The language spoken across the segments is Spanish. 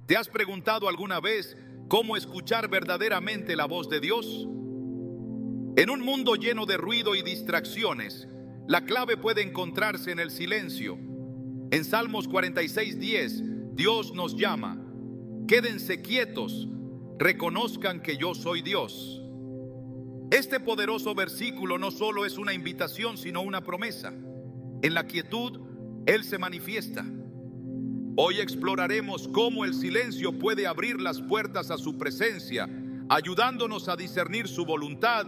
¿Te has preguntado alguna vez cómo escuchar verdaderamente la voz de Dios? En un mundo lleno de ruido y distracciones, la clave puede encontrarse en el silencio. En Salmos 46:10, Dios nos llama: quédense quietos, reconozcan que yo soy Dios. Este poderoso versículo no solo es una invitación, sino una promesa. En la quietud, Él se manifiesta. Hoy exploraremos cómo el silencio puede abrir las puertas a su presencia, ayudándonos a discernir su voluntad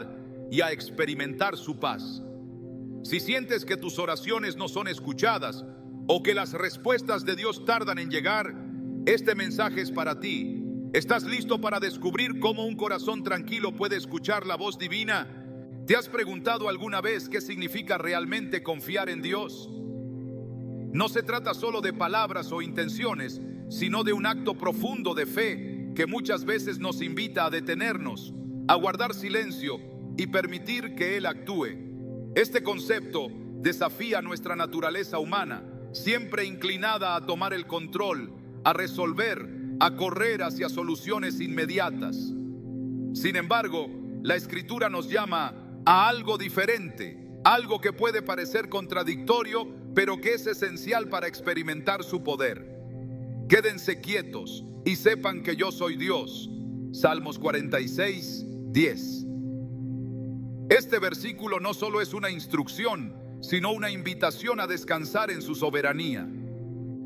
y a experimentar su paz. Si sientes que tus oraciones no son escuchadas o que las respuestas de Dios tardan en llegar, este mensaje es para ti. ¿Estás listo para descubrir cómo un corazón tranquilo puede escuchar la voz divina? ¿Te has preguntado alguna vez qué significa realmente confiar en Dios? No se trata solo de palabras o intenciones, sino de un acto profundo de fe que muchas veces nos invita a detenernos, a guardar silencio y permitir que Él actúe. Este concepto desafía nuestra naturaleza humana, siempre inclinada a tomar el control, a resolver, a correr hacia soluciones inmediatas. Sin embargo, la Escritura nos llama a algo diferente, algo que puede parecer contradictorio, pero que es esencial para experimentar su poder. Quédense quietos y sepan que yo soy Dios. Salmos 46:10. Este versículo no solo es una instrucción, sino una invitación a descansar en su soberanía.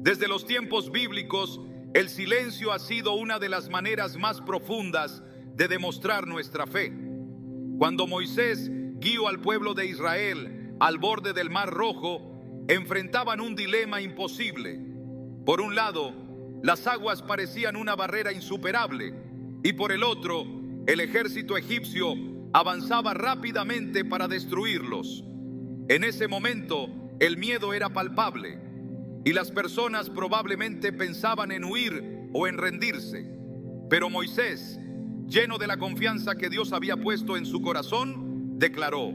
Desde los tiempos bíblicos, el silencio ha sido una de las maneras más profundas de demostrar nuestra fe. Cuando Moisés guió al pueblo de Israel al borde del Mar Rojo, enfrentaban un dilema imposible. Por un lado, las aguas parecían una barrera insuperable, y por el otro, el ejército egipcio avanzaba rápidamente para destruirlos. En ese momento, el miedo era palpable, y las personas probablemente pensaban en huir o en rendirse. Pero Moisés, lleno de la confianza que Dios había puesto en su corazón, declaró: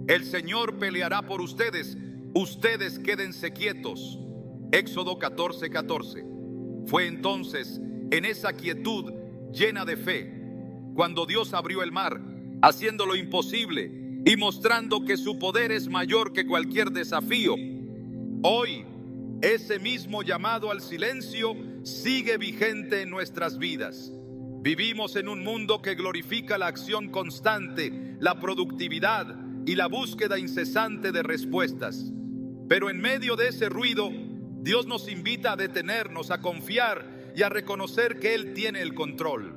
el Señor peleará por ustedes, ustedes quédense quietos. Éxodo 14:14. Fue entonces, en esa quietud llena de fe, cuando Dios abrió el mar, haciendo lo imposible y mostrando que su poder es mayor que cualquier desafío. Hoy, ese mismo llamado al silencio sigue vigente en nuestras vidas. Vivimos en un mundo que glorifica la acción constante, la productividad y la búsqueda incesante de respuestas. Pero en medio de ese ruido, Dios nos invita a detenernos, a confiar y a reconocer que Él tiene el control.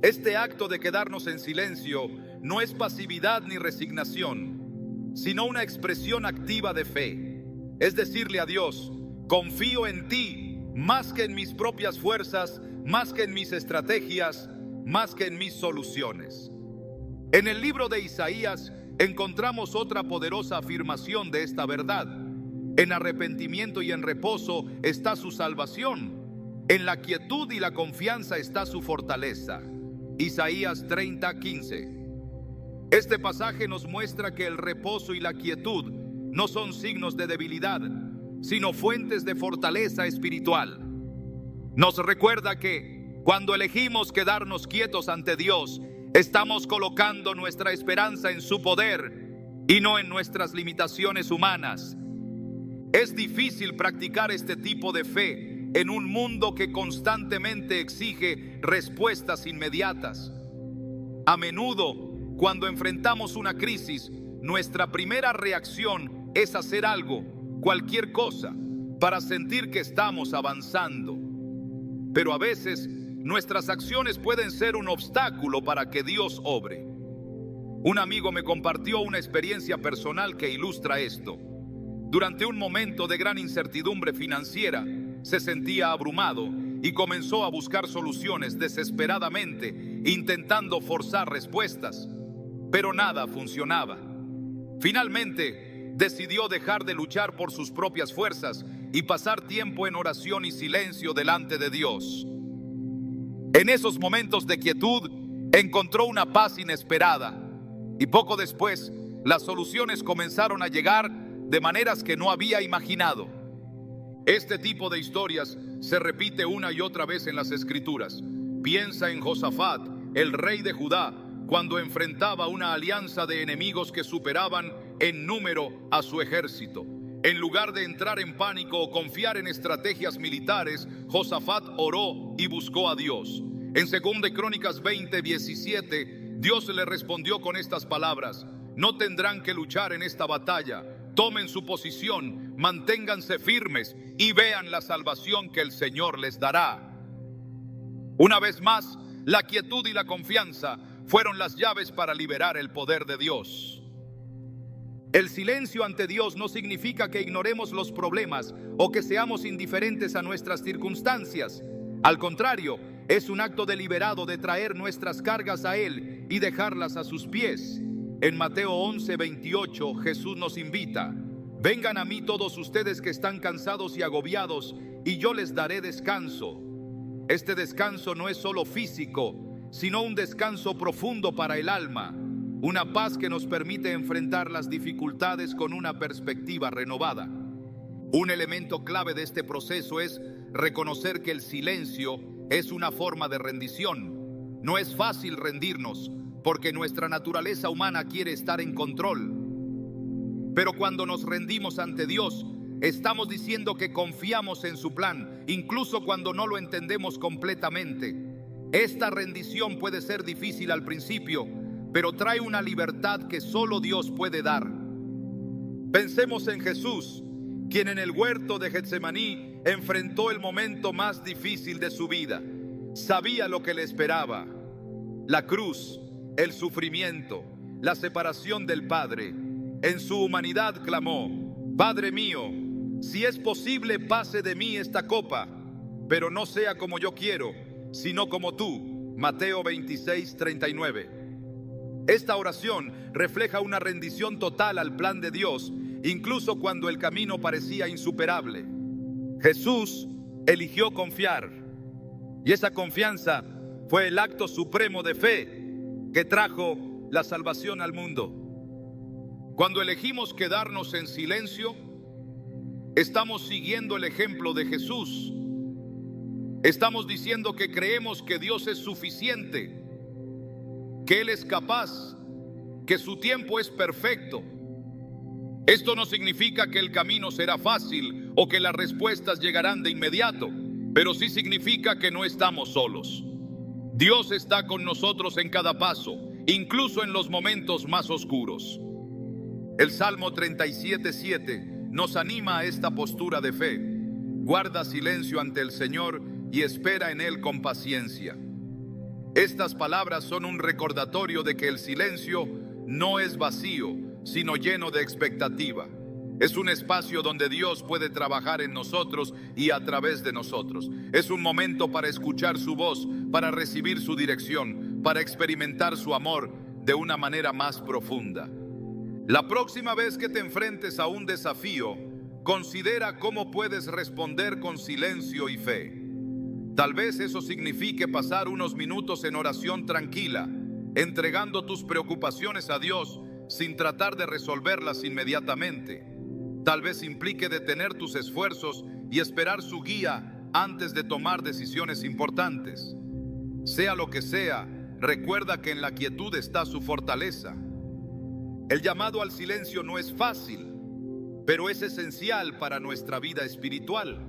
Este acto de quedarnos en silencio no es pasividad ni resignación, sino una expresión activa de fe. Es decirle a Dios: confío en ti más que en mis propias fuerzas, más que en mis estrategias, más que en mis soluciones. En el libro de Isaías encontramos otra poderosa afirmación de esta verdad. En arrepentimiento y en reposo está su salvación. En la quietud y la confianza está su fortaleza. Isaías 30:15. Este pasaje nos muestra que el reposo y la quietud no son signos de debilidad, sino fuentes de fortaleza espiritual. Nos recuerda que cuando elegimos quedarnos quietos ante Dios, estamos colocando nuestra esperanza en su poder y no en nuestras limitaciones humanas. Es difícil practicar este tipo de fe en un mundo que constantemente exige respuestas inmediatas. A menudo, cuando enfrentamos una crisis, nuestra primera reacción es hacer algo, cualquier cosa, para sentir que estamos avanzando. Pero a veces, nuestras acciones pueden ser un obstáculo para que Dios obre. Un amigo me compartió una experiencia personal que ilustra esto. Durante un momento de gran incertidumbre financiera, se sentía abrumado y comenzó a buscar soluciones desesperadamente, intentando forzar respuestas, pero nada funcionaba. Finalmente, decidió dejar de luchar por sus propias fuerzas y pasar tiempo en oración y silencio delante de Dios. En esos momentos de quietud, encontró una paz inesperada, y poco después, las soluciones comenzaron a llegar de maneras que no había imaginado. Este tipo de historias se repite una y otra vez en las Escrituras. Piensa en Josafat, el rey de Judá, cuando enfrentaba una alianza de enemigos que superaban en número a su ejército. En lugar de entrar en pánico o confiar en estrategias militares, Josafat oró y buscó a Dios. En 2 Crónicas 20:17, Dios le respondió con estas palabras: no tendrán que luchar en esta batalla. Tomen su posición, manténganse firmes y vean la salvación que el Señor les dará. Una vez más, la quietud y la confianza fueron las llaves para liberar el poder de Dios. El silencio ante Dios no significa que ignoremos los problemas o que seamos indiferentes a nuestras circunstancias. Al contrario, es un acto deliberado de traer nuestras cargas a Él y dejarlas a sus pies. En Mateo 11:28, Jesús nos invita: vengan a mí todos ustedes que están cansados y agobiados, y yo les daré descanso. Este descanso no es solo físico, sino un descanso profundo para el alma. Una paz que nos permite enfrentar las dificultades con una perspectiva renovada. Un elemento clave de este proceso es reconocer que el silencio es una forma de rendición. No es fácil rendirnos, porque nuestra naturaleza humana quiere estar en control. Pero cuando nos rendimos ante Dios, estamos diciendo que confiamos en su plan, incluso cuando no lo entendemos completamente. Esta rendición puede ser difícil al principio, pero trae una libertad que solo Dios puede dar. Pensemos en Jesús, quien en el huerto de Getsemaní enfrentó el momento más difícil de su vida. Sabía lo que le esperaba: la cruz, el sufrimiento, la separación del Padre. En su humanidad clamó: Padre mío, si es posible, pase de mí esta copa, pero no sea como yo quiero, sino como tú. Mateo 26:39. Esta oración refleja una rendición total al plan de Dios, incluso cuando el camino parecía insuperable. Jesús eligió confiar, y esa confianza fue el acto supremo de fe que trajo la salvación al mundo. Cuando elegimos quedarnos en silencio, estamos siguiendo el ejemplo de Jesús. Estamos diciendo que creemos que Dios es suficiente, que Él es capaz, que su tiempo es perfecto. Esto no significa que el camino será fácil o que las respuestas llegarán de inmediato, pero sí significa que no estamos solos. Dios está con nosotros en cada paso, incluso en los momentos más oscuros. El Salmo 37:7 nos anima a esta postura de fe. Guarda silencio ante el Señor y espera en Él con paciencia. Estas palabras son un recordatorio de que el silencio no es vacío, sino lleno de expectativa. Es un espacio donde Dios puede trabajar en nosotros y a través de nosotros. Es un momento para escuchar su voz, para recibir su dirección, para experimentar su amor de una manera más profunda. La próxima vez que te enfrentes a un desafío, considera cómo puedes responder con silencio y fe. Tal vez eso signifique pasar unos minutos en oración tranquila, entregando tus preocupaciones a Dios sin tratar de resolverlas inmediatamente. Tal vez implique detener tus esfuerzos y esperar su guía antes de tomar decisiones importantes. Sea lo que sea, recuerda que en la quietud está su fortaleza. El llamado al silencio no es fácil, pero es esencial para nuestra vida espiritual.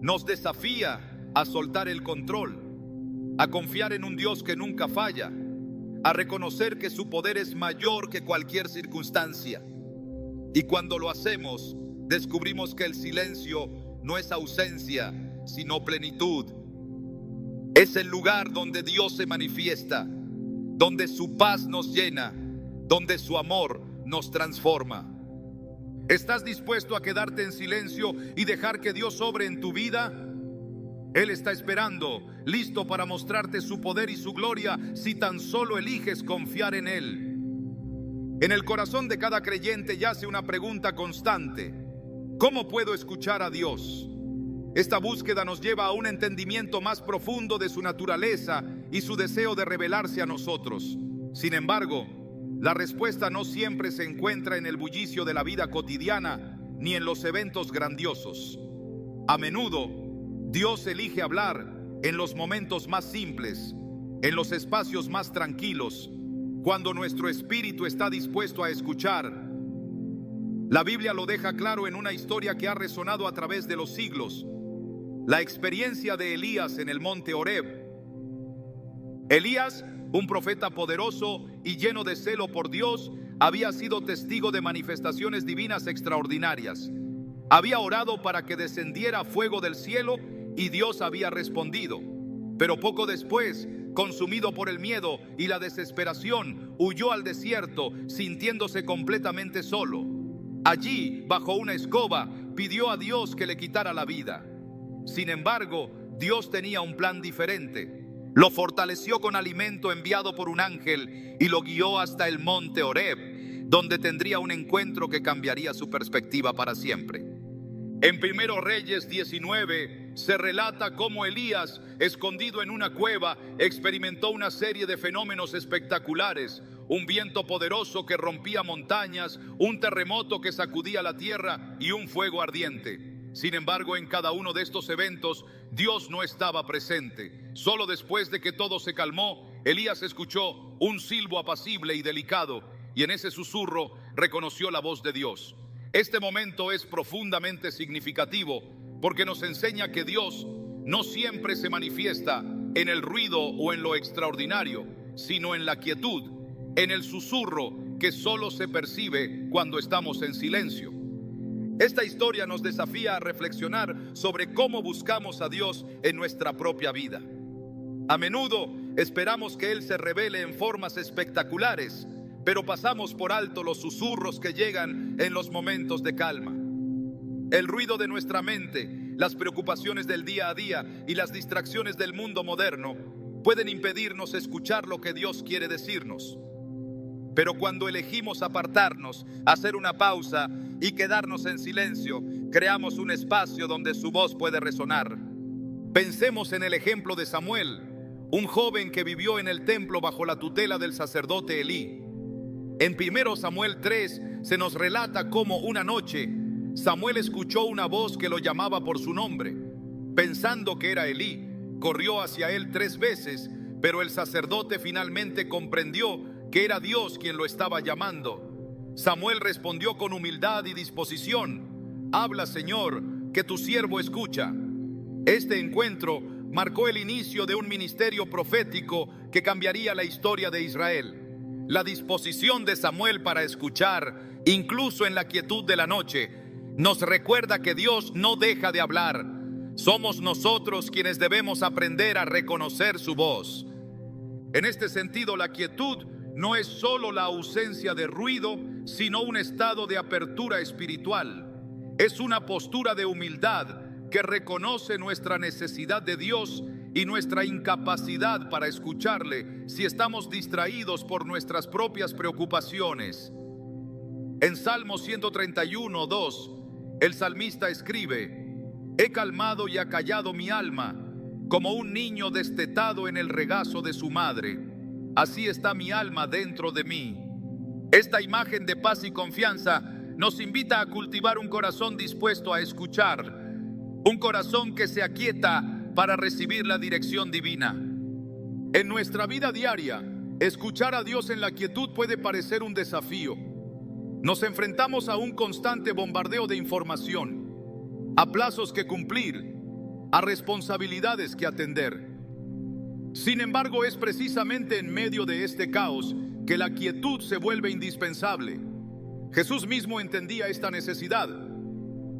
Nos desafía a soltar el control, a confiar en un Dios que nunca falla, a reconocer que su poder es mayor que cualquier circunstancia. Y cuando lo hacemos, descubrimos que el silencio no es ausencia, sino plenitud. Es el lugar donde Dios se manifiesta, donde su paz nos llena, donde su amor nos transforma. ¿Estás dispuesto a quedarte en silencio y dejar que Dios obre en tu vida? Él está esperando, listo para mostrarte su poder y su gloria si tan solo eliges confiar en Él. En el corazón de cada creyente yace una pregunta constante: ¿cómo puedo escuchar a Dios? Esta búsqueda nos lleva a un entendimiento más profundo de su naturaleza y su deseo de revelarse a nosotros. Sin embargo, la respuesta no siempre se encuentra en el bullicio de la vida cotidiana ni en los eventos grandiosos. A menudo, Dios elige hablar en los momentos más simples, en los espacios más tranquilos, cuando nuestro espíritu está dispuesto a escuchar. La Biblia lo deja claro en una historia que ha resonado a través de los siglos: la experiencia de Elías en el monte Horeb. Elías, un profeta poderoso y lleno de celo por Dios, había sido testigo de manifestaciones divinas extraordinarias. Había orado para que descendiera fuego del cielo y Dios había respondido. Pero poco después, consumido por el miedo y la desesperación, huyó al desierto, sintiéndose completamente solo. Allí, bajo una escoba, pidió a Dios que le quitara la vida. Sin embargo, Dios tenía un plan diferente. Lo fortaleció con alimento enviado por un ángel y lo guió hasta el monte Horeb, donde tendría un encuentro que cambiaría su perspectiva para siempre. En 1 Reyes 19 se relata cómo Elías, escondido en una cueva, experimentó una serie de fenómenos espectaculares: un viento poderoso que rompía montañas, un terremoto que sacudía la tierra y un fuego ardiente. Sin embargo, en cada uno de estos eventos, Dios no estaba presente. Solo después de que todo se calmó, Elías escuchó un silbo apacible y delicado, y en ese susurro reconoció la voz de Dios. Este momento es profundamente significativo porque nos enseña que Dios no siempre se manifiesta en el ruido o en lo extraordinario, sino en la quietud, en el susurro que solo se percibe cuando estamos en silencio. Esta historia nos desafía a reflexionar sobre cómo buscamos a Dios en nuestra propia vida. A menudo esperamos que Él se revele en formas espectaculares, pero pasamos por alto los susurros que llegan en los momentos de calma. El ruido de nuestra mente, las preocupaciones del día a día y las distracciones del mundo moderno pueden impedirnos escuchar lo que Dios quiere decirnos. Pero cuando elegimos apartarnos, hacer una pausa y quedarnos en silencio, creamos un espacio donde su voz puede resonar. Pensemos en el ejemplo de Samuel, un joven que vivió en el templo bajo la tutela del sacerdote Elí. En 1 Samuel 3 se nos relata cómo una noche Samuel escuchó una voz que lo llamaba por su nombre. Pensando que era Elí, corrió hacia él 3 veces, pero el sacerdote finalmente comprendió que era Dios quien lo estaba llamando. Samuel respondió con humildad y disposición: «Habla, Señor, que tu siervo escucha». Este encuentro marcó el inicio de un ministerio profético que cambiaría la historia de Israel. La disposición de Samuel para escuchar, incluso en la quietud de la noche, nos recuerda que Dios no deja de hablar. Somos nosotros quienes debemos aprender a reconocer su voz. En este sentido, la quietud no es solo la ausencia de ruido, sino un estado de apertura espiritual. Es una postura de humildad que reconoce nuestra necesidad de Dios y nuestra incapacidad para escucharle si estamos distraídos por nuestras propias preocupaciones. En Salmo 131:2, el salmista escribe: «He calmado y acallado mi alma, como un niño destetado en el regazo de su madre. Así está mi alma dentro de mí». Esta imagen de paz y confianza nos invita a cultivar un corazón dispuesto a escuchar, un corazón que se aquieta para recibir la dirección divina. En nuestra vida diaria, escuchar a Dios en la quietud puede parecer un desafío. Nos enfrentamos a un constante bombardeo de información, a plazos que cumplir, a responsabilidades que atender. Sin embargo, es precisamente en medio de este caos que la quietud se vuelve indispensable. Jesús mismo entendía esta necesidad.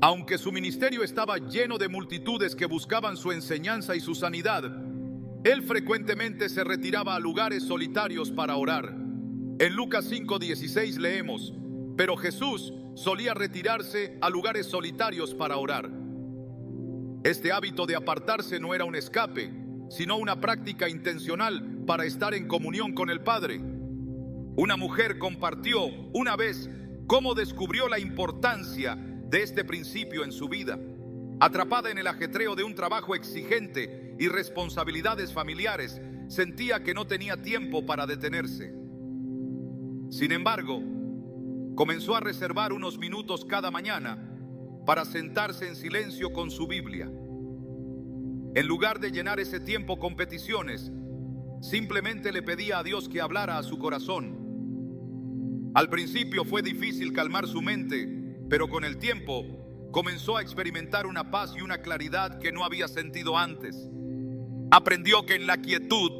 Aunque su ministerio estaba lleno de multitudes que buscaban su enseñanza y su sanidad, Él frecuentemente se retiraba a lugares solitarios para orar. En Lucas 5:16 leemos: «Pero Jesús solía retirarse a lugares solitarios para orar». Este hábito de apartarse no era un escape, sino una práctica intencional para estar en comunión con el Padre. Una mujer compartió una vez cómo descubrió la importancia de este principio en su vida. Atrapada en el ajetreo de un trabajo exigente y responsabilidades familiares, sentía que no tenía tiempo para detenerse. Sin embargo, comenzó a reservar unos minutos cada mañana para sentarse en silencio con su Biblia. En lugar de llenar ese tiempo con peticiones, simplemente le pedía a Dios que hablara a su corazón. Al principio fue difícil calmar su mente, pero con el tiempo comenzó a experimentar una paz y una claridad que no había sentido antes. Aprendió que en la quietud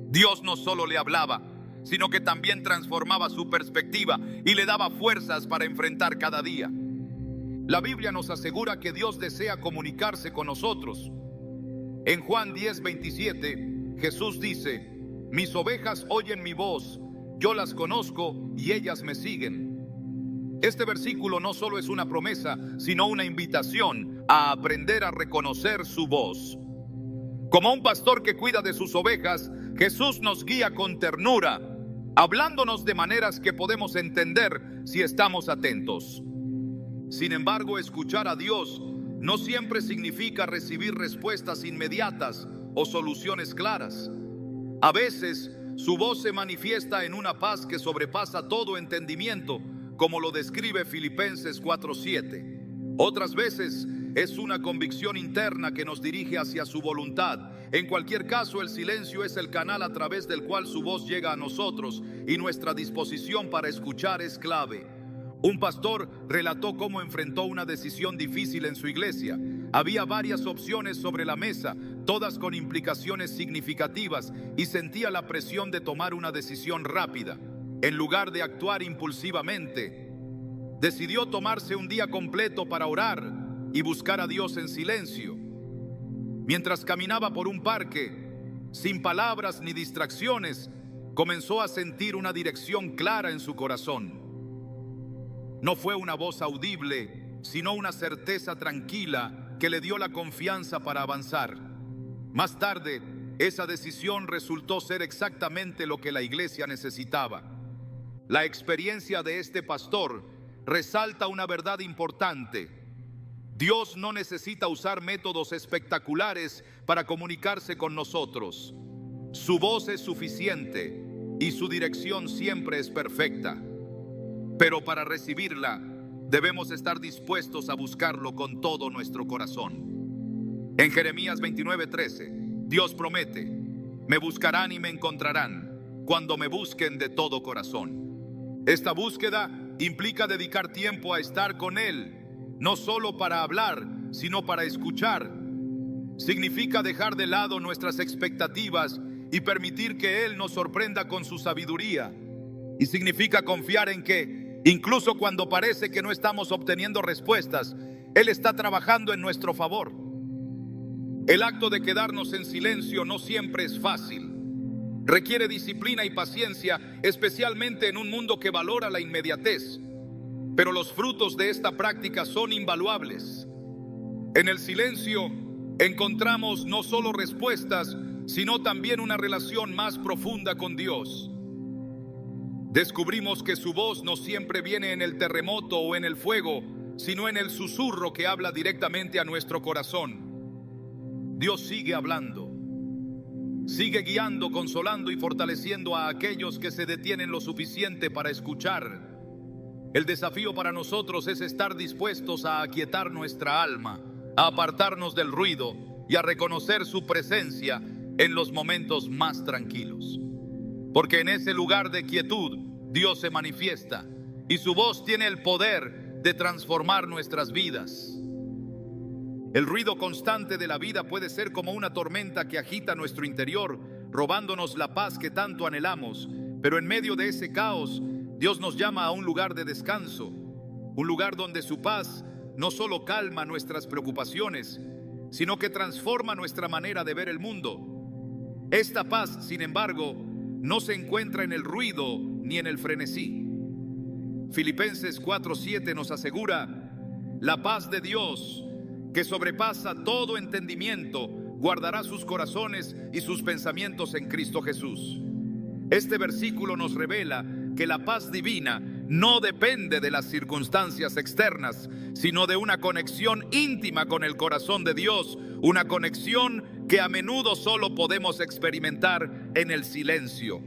Dios no solo le hablaba, sino que también transformaba su perspectiva y le daba fuerzas para enfrentar cada día. La Biblia nos asegura que Dios desea comunicarse con nosotros. En Juan 10:27, Jesús dice: mis ovejas oyen mi voz, yo las conozco y ellas me siguen. Este versículo no solo es una promesa, sino una invitación a aprender a reconocer su voz. Como un pastor que cuida de sus ovejas, Jesús nos guía con ternura, hablándonos de maneras que podemos entender si estamos atentos. Sin embargo, escuchar a Dios no siempre significa recibir respuestas inmediatas o soluciones claras. A veces, su voz se manifiesta en una paz que sobrepasa todo entendimiento, como lo describe Filipenses 4:7. Otras veces, es una convicción interna que nos dirige hacia su voluntad. En cualquier caso, el silencio es el canal a través del cual su voz llega a nosotros, y nuestra disposición para escuchar es clave. Un pastor relató cómo enfrentó una decisión difícil en su iglesia. Había varias opciones sobre la mesa, todas con implicaciones significativas, y sentía la presión de tomar una decisión rápida. En lugar de actuar impulsivamente, decidió tomarse un día completo para orar y buscar a Dios en silencio. Mientras caminaba por un parque, sin palabras ni distracciones, comenzó a sentir una dirección clara en su corazón. No fue una voz audible, sino una certeza tranquila que le dio la confianza para avanzar. Más tarde, esa decisión resultó ser exactamente lo que la iglesia necesitaba. La experiencia de este pastor resalta una verdad importante. Dios no necesita usar métodos espectaculares para comunicarse con nosotros. Su voz es suficiente y su dirección siempre es perfecta. Pero para recibirla, debemos estar dispuestos a buscarlo con todo nuestro corazón. En Jeremías 29:13, Dios promete: me buscarán y me encontrarán cuando me busquen de todo corazón. Esta búsqueda implica dedicar tiempo a estar con Él, no solo para hablar, sino para escuchar. Significa dejar de lado nuestras expectativas y permitir que Él nos sorprenda con su sabiduría. Y significa confiar en que, incluso cuando parece que no estamos obteniendo respuestas, Él está trabajando en nuestro favor. El acto de quedarnos en silencio no siempre es fácil. Requiere disciplina y paciencia, especialmente en un mundo que valora la inmediatez. Pero los frutos de esta práctica son invaluables. En el silencio encontramos no solo respuestas, sino también una relación más profunda con Dios. Descubrimos que su voz no siempre viene en el terremoto o en el fuego, sino en el susurro que habla directamente a nuestro corazón. Dios sigue hablando, sigue guiando, consolando y fortaleciendo a aquellos que se detienen lo suficiente para escuchar. El desafío para nosotros es estar dispuestos a aquietar nuestra alma, a apartarnos del ruido y a reconocer su presencia en los momentos más tranquilos. Porque en ese lugar de quietud, Dios se manifiesta y su voz tiene el poder de transformar nuestras vidas. El ruido constante de la vida puede ser como una tormenta que agita nuestro interior, robándonos la paz que tanto anhelamos. Pero en medio de ese caos, Dios nos llama a un lugar de descanso, un lugar donde su paz no solo calma nuestras preocupaciones, sino que transforma nuestra manera de ver el mundo. Esta paz, sin embargo, no se encuentra en el ruido ni en el frenesí. Filipenses 4:7 nos asegura: la paz de Dios, que sobrepasa todo entendimiento, guardará sus corazones y sus pensamientos en Cristo Jesús. Este versículo nos revela que la paz divina no depende de las circunstancias externas, sino de una conexión íntima con el corazón de Dios, una conexión que a menudo solo podemos experimentar en el silencio.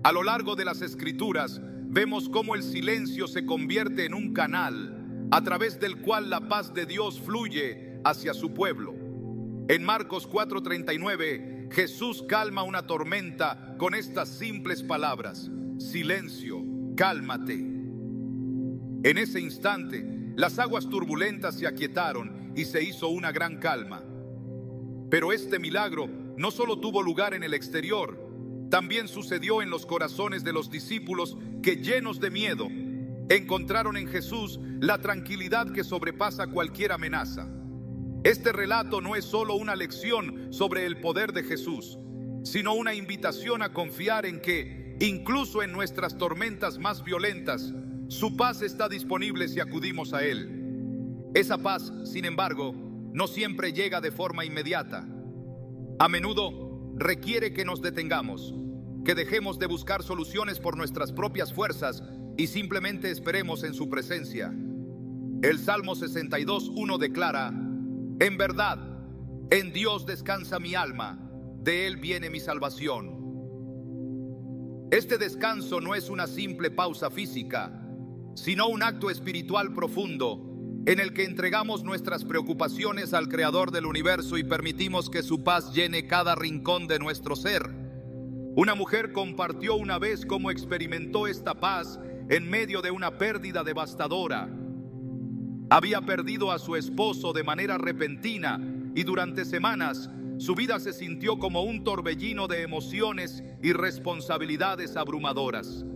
A lo largo de las Escrituras, vemos cómo el silencio se convierte en un canal a través del cual la paz de Dios fluye hacia su pueblo. En Marcos 4:39, Jesús calma una tormenta con estas simples palabras: silencio, cálmate. En ese instante, las aguas turbulentas se aquietaron y se hizo una gran calma. Pero este milagro no solo tuvo lugar en el exterior, también sucedió en los corazones de los discípulos que, llenos de miedo, encontraron en Jesús la tranquilidad que sobrepasa cualquier amenaza. Este relato no es solo una lección sobre el poder de Jesús, sino una invitación a confiar en que, incluso en nuestras tormentas más violentas, su paz está disponible si acudimos a Él. Esa paz, sin embargo, no siempre llega de forma inmediata. A menudo requiere que nos detengamos, que dejemos de buscar soluciones por nuestras propias fuerzas y simplemente esperemos en su presencia. El Salmo 62:1 declara: en verdad, en Dios descansa mi alma, de Él viene mi salvación. Este descanso no es una simple pausa física, sino un acto espiritual profundo en el que entregamos nuestras preocupaciones al Creador del universo y permitimos que su paz llene cada rincón de nuestro ser. Una mujer compartió una vez cómo experimentó esta paz en medio de una pérdida devastadora. Había perdido a su esposo de manera repentina y durante semanas su vida se sintió como un torbellino de emociones y responsabilidades abrumadoras.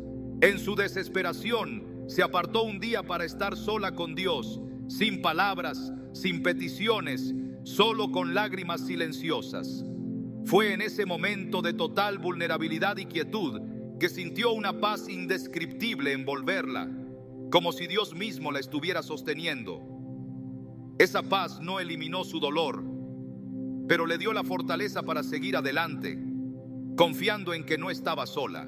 En su desesperación, se apartó un día para estar sola con Dios, sin palabras, sin peticiones, solo con lágrimas silenciosas. Fue en ese momento de total vulnerabilidad y quietud que sintió una paz indescriptible envolverla, como si Dios mismo la estuviera sosteniendo. Esa paz no eliminó su dolor, pero le dio la fortaleza para seguir adelante, confiando en que no estaba sola.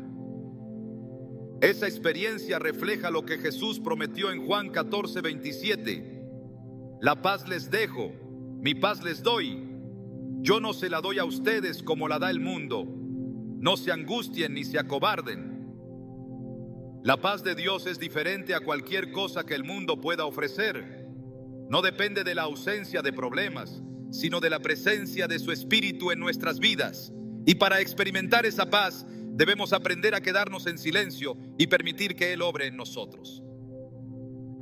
Esa experiencia refleja lo que Jesús prometió en Juan 14:27. La paz les dejo, mi paz les doy. Yo no se la doy a ustedes como la da el mundo. No se angustien ni se acobarden. La paz de Dios es diferente a cualquier cosa que el mundo pueda ofrecer. No depende de la ausencia de problemas, sino de la presencia de su Espíritu en nuestras vidas. Y para experimentar esa paz, debemos aprender a quedarnos en silencio y permitir que Él obre en nosotros.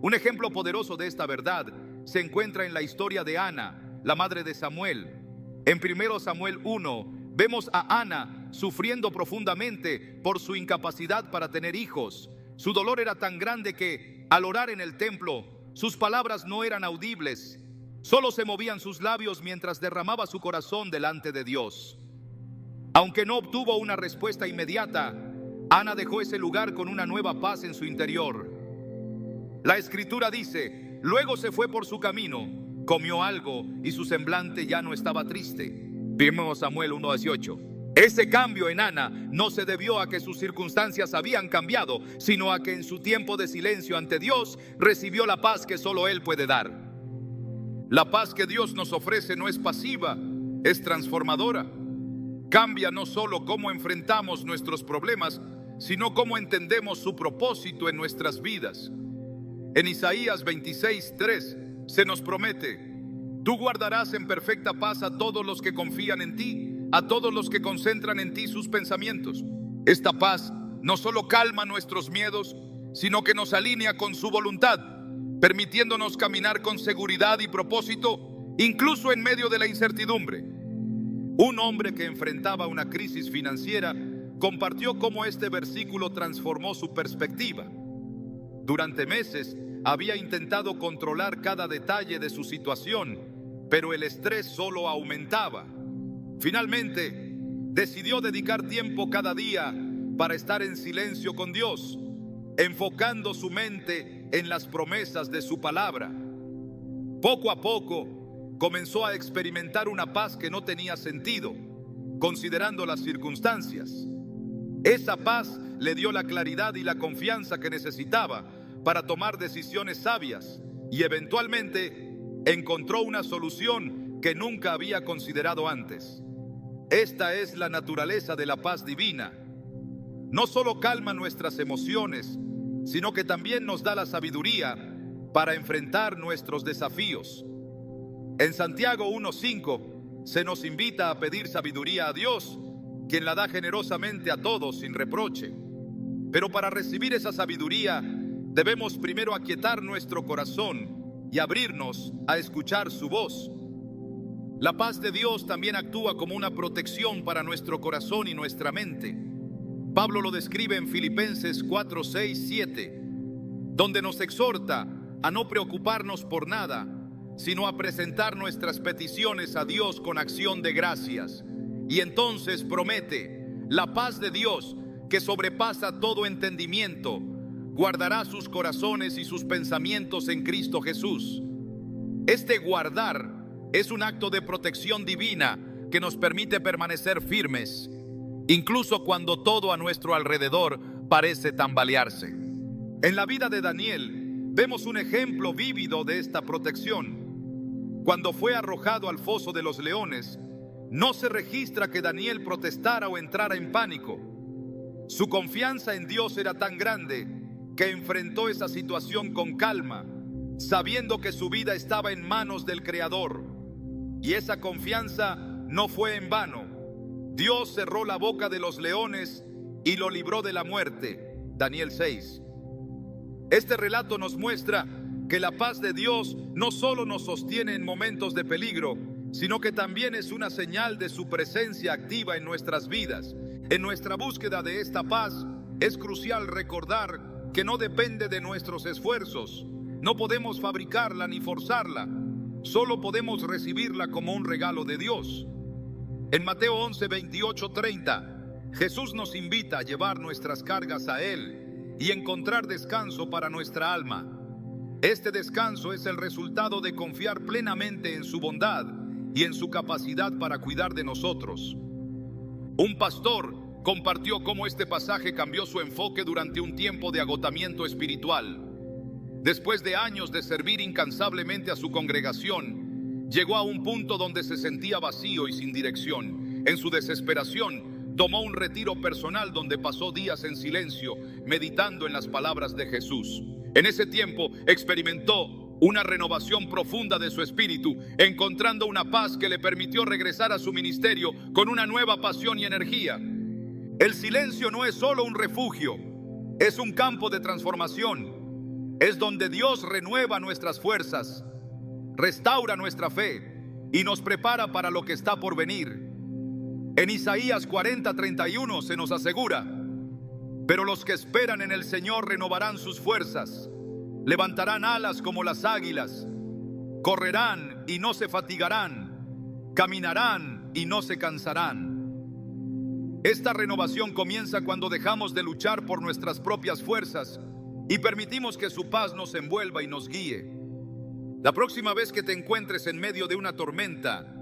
Un ejemplo poderoso de esta verdad se encuentra en la historia de Ana, la madre de Samuel. En 1 Samuel 1, vemos a Ana sufriendo profundamente por su incapacidad para tener hijos. Su dolor era tan grande que, al orar en el templo, sus palabras no eran audibles. Solo se movían sus labios mientras derramaba su corazón delante de Dios. Aunque no obtuvo una respuesta inmediata, Ana dejó ese lugar con una nueva paz en su interior. La Escritura dice: luego se fue por su camino, comió algo y su semblante ya no estaba triste. 1 Samuel 1:18. Ese cambio en Ana no se debió a que sus circunstancias habían cambiado, sino a que en su tiempo de silencio ante Dios recibió la paz que solo Él puede dar. La paz que Dios nos ofrece no es pasiva, es transformadora. Cambia no solo cómo enfrentamos nuestros problemas, sino cómo entendemos su propósito en nuestras vidas. En Isaías 26:3 se nos promete: tú guardarás en perfecta paz a todos los que confían en ti, a todos los que concentran en ti sus pensamientos. Esta paz no solo calma nuestros miedos, sino que nos alinea con su voluntad, permitiéndonos caminar con seguridad y propósito, incluso en medio de la incertidumbre. Un hombre que enfrentaba una crisis financiera compartió cómo este versículo transformó su perspectiva. Durante meses había intentado controlar cada detalle de su situación, pero el estrés solo aumentaba. Finalmente, decidió dedicar tiempo cada día para estar en silencio con Dios, enfocando su mente en las promesas de su palabra. Poco a poco, comenzó a experimentar una paz que no tenía sentido, considerando las circunstancias. Esa paz le dio la claridad y la confianza que necesitaba para tomar decisiones sabias y eventualmente encontró una solución que nunca había considerado antes. Esta es la naturaleza de la paz divina. No solo calma nuestras emociones, sino que también nos da la sabiduría para enfrentar nuestros desafíos. En Santiago 1:5 se nos invita a pedir sabiduría a Dios, quien la da generosamente a todos sin reproche. Pero para recibir esa sabiduría, debemos primero aquietar nuestro corazón y abrirnos a escuchar su voz. La paz de Dios también actúa como una protección para nuestro corazón y nuestra mente. Pablo lo describe en Filipenses 4, 6, 7, donde nos exhorta a no preocuparnos por nada, sino a presentar nuestras peticiones a Dios con acción de gracias. Y entonces promete: la paz de Dios, que sobrepasa todo entendimiento, guardará sus corazones y sus pensamientos en Cristo Jesús. Este guardar es un acto de protección divina que nos permite permanecer firmes, incluso cuando todo a nuestro alrededor parece tambalearse. En la vida de Daniel vemos un ejemplo vívido de esta protección. Cuando fue arrojado al foso de los leones, no se registra que Daniel protestara o entrara en pánico. Su confianza en Dios era tan grande que enfrentó esa situación con calma, sabiendo que su vida estaba en manos del Creador. Y esa confianza no fue en vano. Dios cerró la boca de los leones y lo libró de la muerte. Daniel 6. Este relato nos muestra que la paz de Dios no solo nos sostiene en momentos de peligro, sino que también es una señal de su presencia activa en nuestras vidas. En nuestra búsqueda de esta paz, es crucial recordar que no depende de nuestros esfuerzos. No podemos fabricarla ni forzarla. Solo podemos recibirla como un regalo de Dios. En Mateo 11, 28, 30, Jesús nos invita a llevar nuestras cargas a Él y encontrar descanso para nuestra alma. Este descanso es el resultado de confiar plenamente en su bondad y en su capacidad para cuidar de nosotros. Un pastor compartió cómo este pasaje cambió su enfoque durante un tiempo de agotamiento espiritual. Después de años de servir incansablemente a su congregación, llegó a un punto donde se sentía vacío y sin dirección. En su desesperación, tomó un retiro personal donde pasó días en silencio, meditando en las palabras de Jesús. En ese tiempo experimentó una renovación profunda de su espíritu, encontrando una paz que le permitió regresar a su ministerio con una nueva pasión y energía. El silencio no es solo un refugio, es un campo de transformación. Es donde Dios renueva nuestras fuerzas, restaura nuestra fe y nos prepara para lo que está por venir. En Isaías 40:31 se nos asegura: pero los que esperan en el Señor renovarán sus fuerzas, levantarán alas como las águilas, correrán y no se fatigarán, caminarán y no se cansarán. Esta renovación comienza cuando dejamos de luchar por nuestras propias fuerzas y permitimos que su paz nos envuelva y nos guíe. La próxima vez que te encuentres en medio de una tormenta,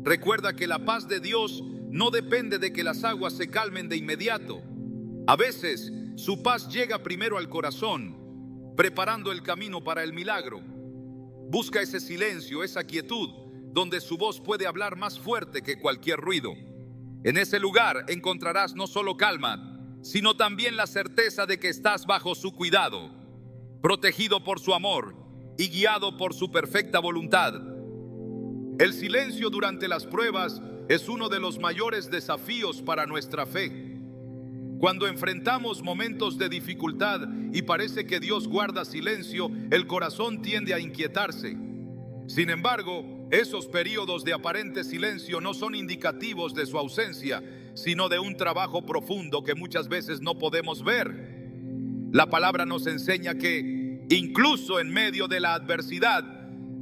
recuerda que la paz de Dios no depende de que las aguas se calmen de inmediato. A veces, su paz llega primero al corazón, preparando el camino para el milagro. Busca ese silencio, esa quietud, donde su voz puede hablar más fuerte que cualquier ruido. En ese lugar encontrarás no solo calma, sino también la certeza de que estás bajo su cuidado, protegido por su amor y guiado por su perfecta voluntad. El silencio durante las pruebas es uno de los mayores desafíos para nuestra fe. Cuando enfrentamos momentos de dificultad y parece que Dios guarda silencio, el corazón tiende a inquietarse. Sin embargo, esos periodos de aparente silencio no son indicativos de su ausencia, sino de un trabajo profundo que muchas veces no podemos ver. La palabra nos enseña que, incluso en medio de la adversidad,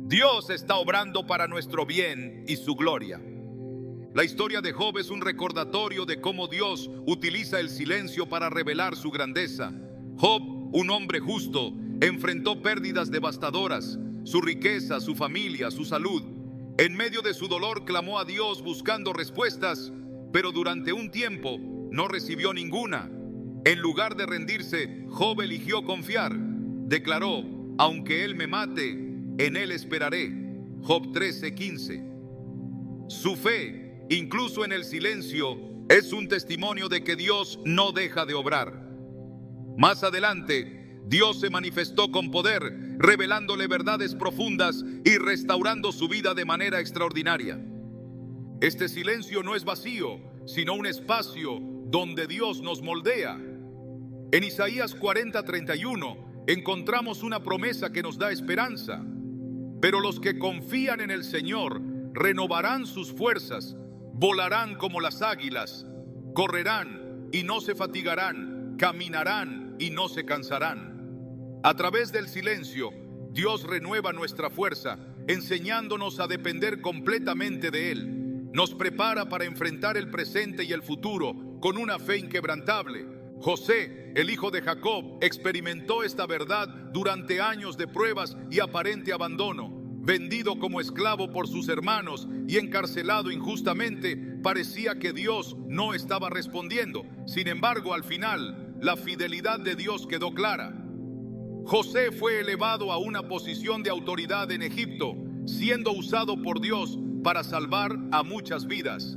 Dios está obrando para nuestro bien y su gloria. La historia de Job es un recordatorio de cómo Dios utiliza el silencio para revelar su grandeza. Job, un hombre justo, enfrentó pérdidas devastadoras, su riqueza, su familia, su salud. En medio de su dolor clamó a Dios buscando respuestas, pero durante un tiempo no recibió ninguna. En lugar de rendirse, Job eligió confiar. Declaró: aunque él me mate, en él esperaré. Job 13:15. Su fe, incluso en el silencio, es un testimonio de que Dios no deja de obrar. Más adelante, Dios se manifestó con poder, revelándole verdades profundas y restaurando su vida de manera extraordinaria. Este silencio no es vacío, sino un espacio donde Dios nos moldea. En Isaías 40:31 encontramos una promesa que nos da esperanza. Pero los que confían en el Señor renovarán sus fuerzas, volarán como las águilas, correrán y no se fatigarán, caminarán y no se cansarán. A través del silencio, Dios renueva nuestra fuerza, enseñándonos a depender completamente de Él. Nos prepara para enfrentar el presente y el futuro con una fe inquebrantable. José, el hijo de Jacob, experimentó esta verdad durante años de pruebas y aparente abandono. Vendido como esclavo por sus hermanos y encarcelado injustamente, parecía que Dios no estaba respondiendo. Sin embargo, al final, la fidelidad de Dios quedó clara. José fue elevado a una posición de autoridad en Egipto, siendo usado por Dios para salvar a muchas vidas.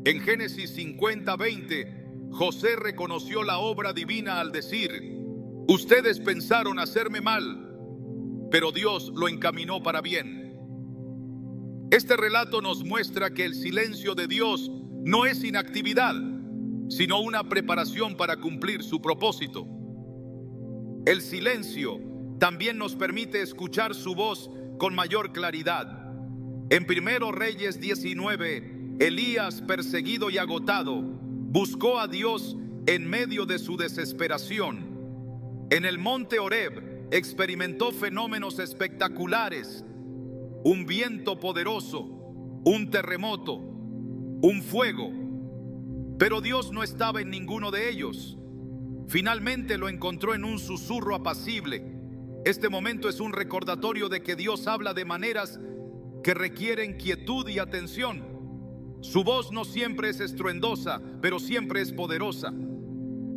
En Génesis 50:20, José reconoció la obra divina al decir: ustedes pensaron hacerme mal, pero Dios lo encaminó para bien. Este relato nos muestra que el silencio de Dios no es inactividad, sino una preparación para cumplir su propósito. El silencio también nos permite escuchar su voz con mayor claridad. En 1 Reyes 19, Elías, perseguido y agotado, buscó a Dios en medio de su desesperación. En el monte Horeb experimentó fenómenos espectaculares: un viento poderoso, un terremoto, un fuego. Pero Dios no estaba en ninguno de ellos. Finalmente lo encontró en un susurro apacible. Este momento es un recordatorio de que Dios habla de maneras que requieren quietud y atención. Su voz no siempre es estruendosa, pero siempre es poderosa.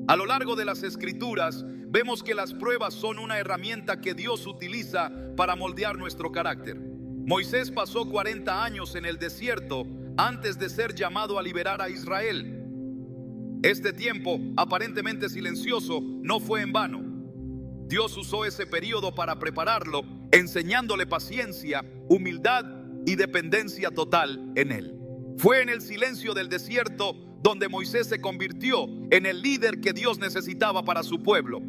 A lo largo de las Escrituras, vemos que las pruebas son una herramienta que Dios utiliza para moldear nuestro carácter. Moisés pasó 40 años en el desierto antes de ser llamado a liberar a Israel. Este tiempo, aparentemente silencioso, no fue en vano. Dios usó ese periodo para prepararlo, enseñándole paciencia, humildad y dependencia total en Él. Fue en el silencio del desierto donde Moisés se convirtió en el líder que Dios necesitaba para su pueblo.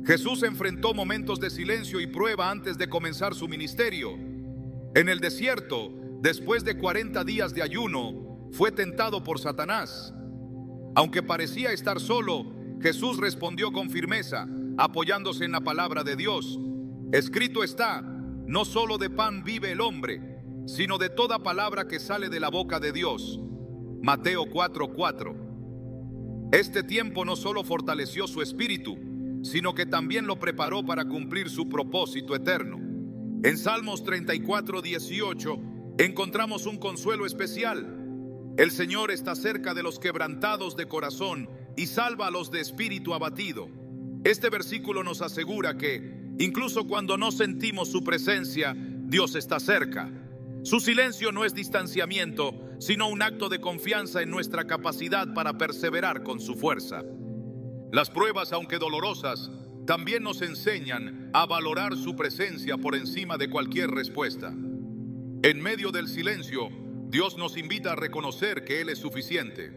Jesús enfrentó momentos de silencio y prueba antes de comenzar su ministerio. En el desierto, después de 40 días de ayuno, fue tentado por Satanás. Aunque parecía estar solo, Jesús respondió con firmeza, apoyándose en la palabra de Dios. Escrito está: no solo de pan vive el hombre, sino de toda palabra que sale de la boca de Dios. Mateo 4:4. Este tiempo no solo fortaleció su espíritu, sino que también lo preparó para cumplir su propósito eterno. En Salmos 34:18 encontramos un consuelo especial. El Señor está cerca de los quebrantados de corazón y salva a los de espíritu abatido. Este versículo nos asegura que, incluso cuando no sentimos su presencia, Dios está cerca. Su silencio no es distanciamiento, sino un acto de confianza en nuestra capacidad para perseverar con su fuerza. Las pruebas, aunque dolorosas, también nos enseñan a valorar su presencia por encima de cualquier respuesta. En medio del silencio, Dios nos invita a reconocer que Él es suficiente.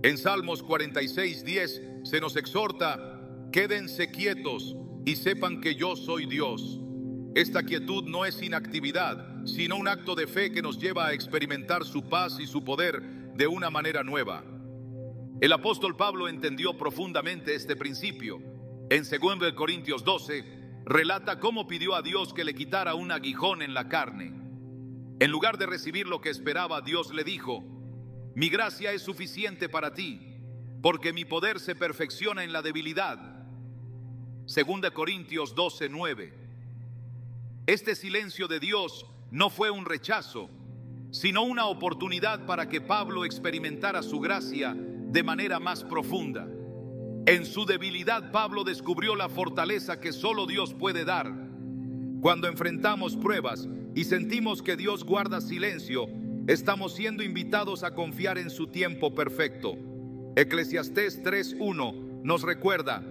En Salmos 46:10 se nos exhorta: quédense quietos y sepan que yo soy Dios. Esta quietud no es inactividad, sino un acto de fe que nos lleva a experimentar su paz y su poder de una manera nueva. El apóstol Pablo entendió profundamente este principio. En 2 Corintios 12, relata cómo pidió a Dios que le quitara un aguijón en la carne. En lugar de recibir lo que esperaba, Dios le dijo: mi gracia es suficiente para ti, porque mi poder se perfecciona en la debilidad. 2 Corintios 12:9. Este silencio de Dios no fue un rechazo, sino una oportunidad para que Pablo experimentara su gracia de manera más profunda. En su debilidad, Pablo descubrió la fortaleza que solo Dios puede dar. Cuando enfrentamos pruebas y sentimos que Dios guarda silencio, estamos siendo invitados a confiar en su tiempo perfecto. Eclesiastés 3:1 nos recuerda: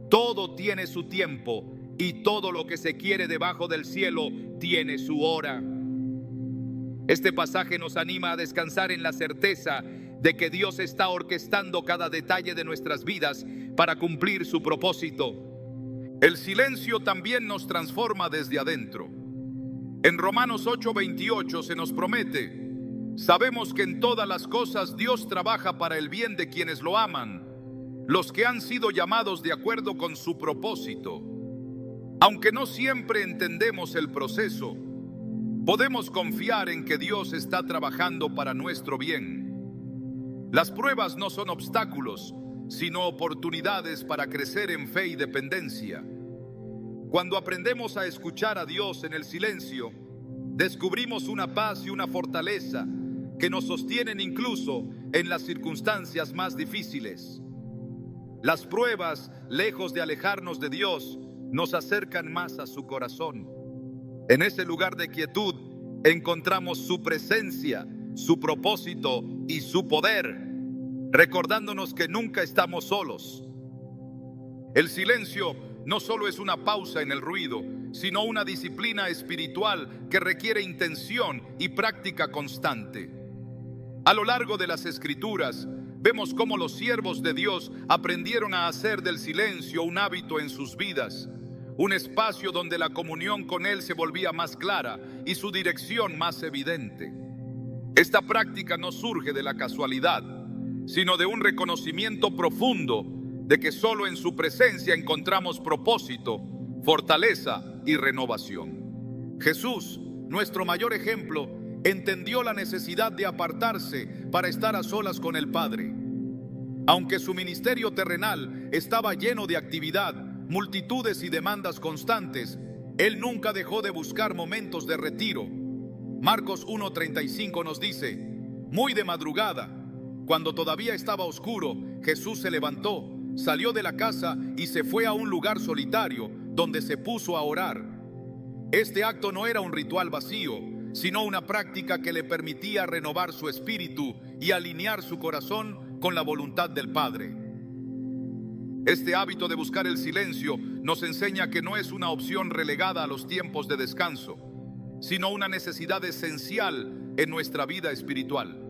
todo tiene su tiempo y todo lo que se quiere debajo del cielo tiene su hora. Este pasaje nos anima a descansar en la certeza de que Dios está orquestando cada detalle de nuestras vidas para cumplir su propósito. El silencio también nos transforma desde adentro. En Romanos 8:28 se nos promete: sabemos que en todas las cosas Dios trabaja para el bien de quienes lo aman, los que han sido llamados de acuerdo con su propósito. Aunque no siempre entendemos el proceso, podemos confiar en que Dios está trabajando para nuestro bien. Las pruebas no son obstáculos, sino oportunidades para crecer en fe y dependencia. Cuando aprendemos a escuchar a Dios en el silencio, descubrimos una paz y una fortaleza que nos sostienen incluso en las circunstancias más difíciles. Las pruebas, lejos de alejarnos de Dios, nos acercan más a su corazón. En ese lugar de quietud encontramos su presencia, su propósito y su poder, recordándonos que nunca estamos solos. El silencio no solo es una pausa en el ruido, sino una disciplina espiritual que requiere intención y práctica constante. A lo largo de las Escrituras, vemos cómo los siervos de Dios aprendieron a hacer del silencio un hábito en sus vidas, un espacio donde la comunión con Él se volvía más clara y su dirección más evidente. Esta práctica no surge de la casualidad, sino de un reconocimiento profundo de que solo en su presencia encontramos propósito, fortaleza y renovación. Jesús, nuestro mayor ejemplo, entendió la necesidad de apartarse para estar a solas con el Padre. Aunque su ministerio terrenal estaba lleno de actividad, multitudes y demandas constantes, Él nunca dejó de buscar momentos de retiro. Marcos 1:35 nos dice: muy de madrugada, cuando todavía estaba oscuro, Jesús se levantó, salió de la casa y se fue a un lugar solitario donde se puso a orar. Este acto no era un ritual vacío, sino una práctica que le permitía renovar su espíritu y alinear su corazón con la voluntad del Padre. Este hábito de buscar el silencio nos enseña que no es una opción relegada a los tiempos de descanso, sino una necesidad esencial en nuestra vida espiritual.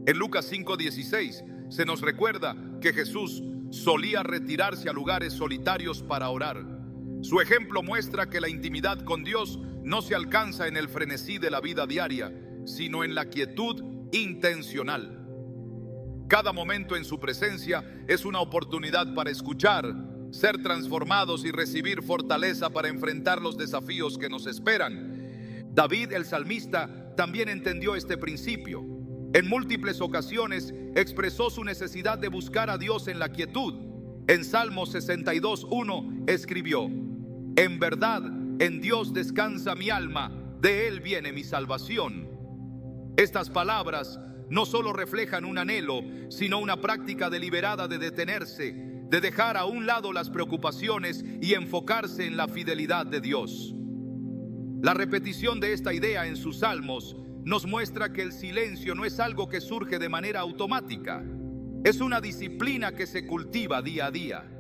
En Lucas 5:16 se nos recuerda que Jesús solía retirarse a lugares solitarios para orar. Su ejemplo muestra que la intimidad con Dios no se alcanza en el frenesí de la vida diaria, sino en la quietud intencional. Cada momento en su presencia es una oportunidad para escuchar, ser transformados y recibir fortaleza para enfrentar los desafíos que nos esperan. David, el salmista, también entendió este principio. En múltiples ocasiones expresó su necesidad de buscar a Dios en la quietud. En Salmo 62:1 escribió: en verdad, en Dios descansa mi alma, de Él viene mi salvación. Estas palabras no solo reflejan un anhelo, sino una práctica deliberada de detenerse, de dejar a un lado las preocupaciones y enfocarse en la fidelidad de Dios. La repetición de esta idea en sus salmos nos muestra que el silencio no es algo que surge de manera automática, es una disciplina que se cultiva día a día.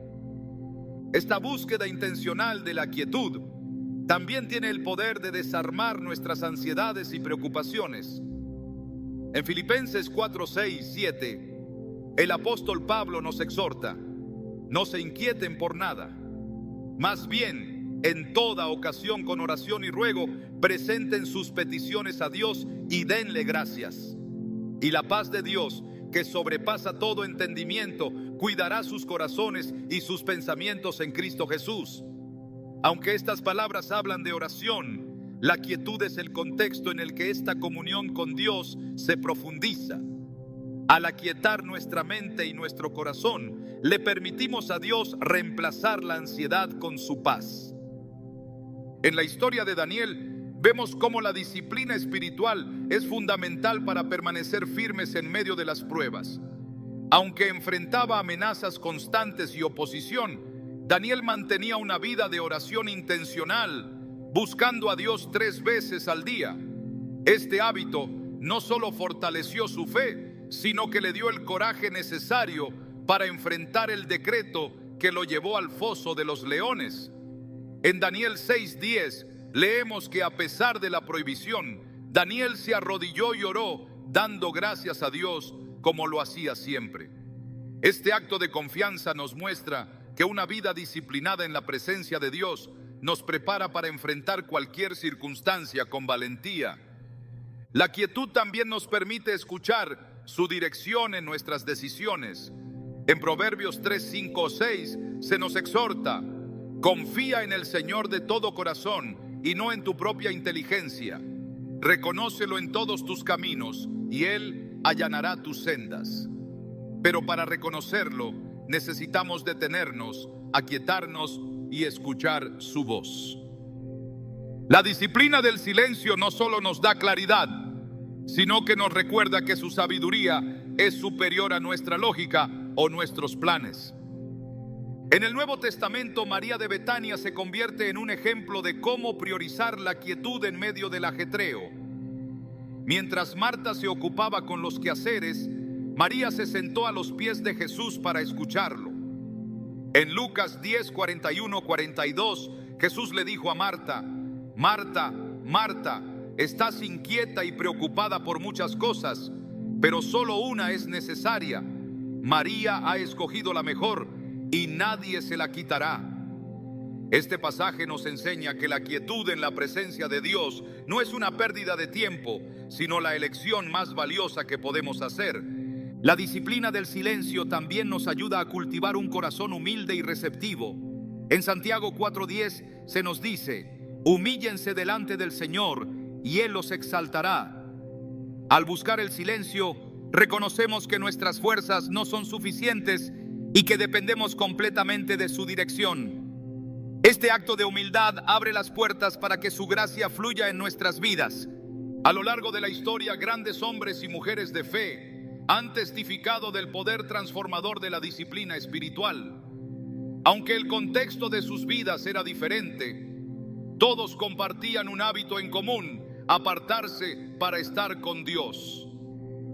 Esta búsqueda intencional de la quietud también tiene el poder de desarmar nuestras ansiedades y preocupaciones. En Filipenses 4:6-7, el apóstol Pablo nos exhorta: no se inquieten por nada, más bien, en toda ocasión con oración y ruego, presenten sus peticiones a Dios y denle gracias. Y la paz de Dios, que sobrepasa todo entendimiento, cuidará sus corazones y sus pensamientos en Cristo Jesús. Aunque estas palabras hablan de oración, la quietud es el contexto en el que esta comunión con Dios se profundiza. Al aquietar nuestra mente y nuestro corazón, le permitimos a Dios reemplazar la ansiedad con su paz. En la historia de Daniel, vemos cómo la disciplina espiritual es fundamental para permanecer firmes en medio de las pruebas. Aunque enfrentaba amenazas constantes y oposición, Daniel mantenía una vida de oración intencional, buscando a Dios 3 veces al día. Este hábito no solo fortaleció su fe, sino que le dio el coraje necesario para enfrentar el decreto que lo llevó al foso de los leones. En Daniel 6:10 leemos que a pesar de la prohibición, Daniel se arrodilló y oró, dando gracias a Dios como lo hacía siempre. Este acto de confianza nos muestra que una vida disciplinada en la presencia de Dios nos prepara para enfrentar cualquier circunstancia con valentía. La quietud también nos permite escuchar su dirección en nuestras decisiones. En Proverbios 3, 5, 6 se nos exhorta: confía en el Señor de todo corazón y no en tu propia inteligencia. Reconócelo en todos tus caminos y Él allanará tus sendas. Pero para reconocerlo, necesitamos detenernos, aquietarnos y escuchar su voz. La disciplina del silencio no solo nos da claridad, sino que nos recuerda que su sabiduría es superior a nuestra lógica o nuestros planes. En el Nuevo Testamento, María de Betania se convierte en un ejemplo de cómo priorizar la quietud en medio del ajetreo. Mientras Marta se ocupaba con los quehaceres, María se sentó a los pies de Jesús para escucharlo. En Lucas 10, 41, 42, Jesús le dijo a Marta: Marta, Marta, estás inquieta y preocupada por muchas cosas, pero solo una es necesaria. María ha escogido la mejor y nadie se la quitará. Este pasaje nos enseña que la quietud en la presencia de Dios no es una pérdida de tiempo, sino la elección más valiosa que podemos hacer. La disciplina del silencio también nos ayuda a cultivar un corazón humilde y receptivo. En Santiago 4:10 se nos dice: humíllense delante del Señor y Él los exaltará. Al buscar el silencio, reconocemos que nuestras fuerzas no son suficientes y que dependemos completamente de su dirección. Este acto de humildad abre las puertas para que su gracia fluya en nuestras vidas. A lo largo de la historia, grandes hombres y mujeres de fe han testificado del poder transformador de la disciplina espiritual. Aunque el contexto de sus vidas era diferente, todos compartían un hábito en común: apartarse para estar con Dios.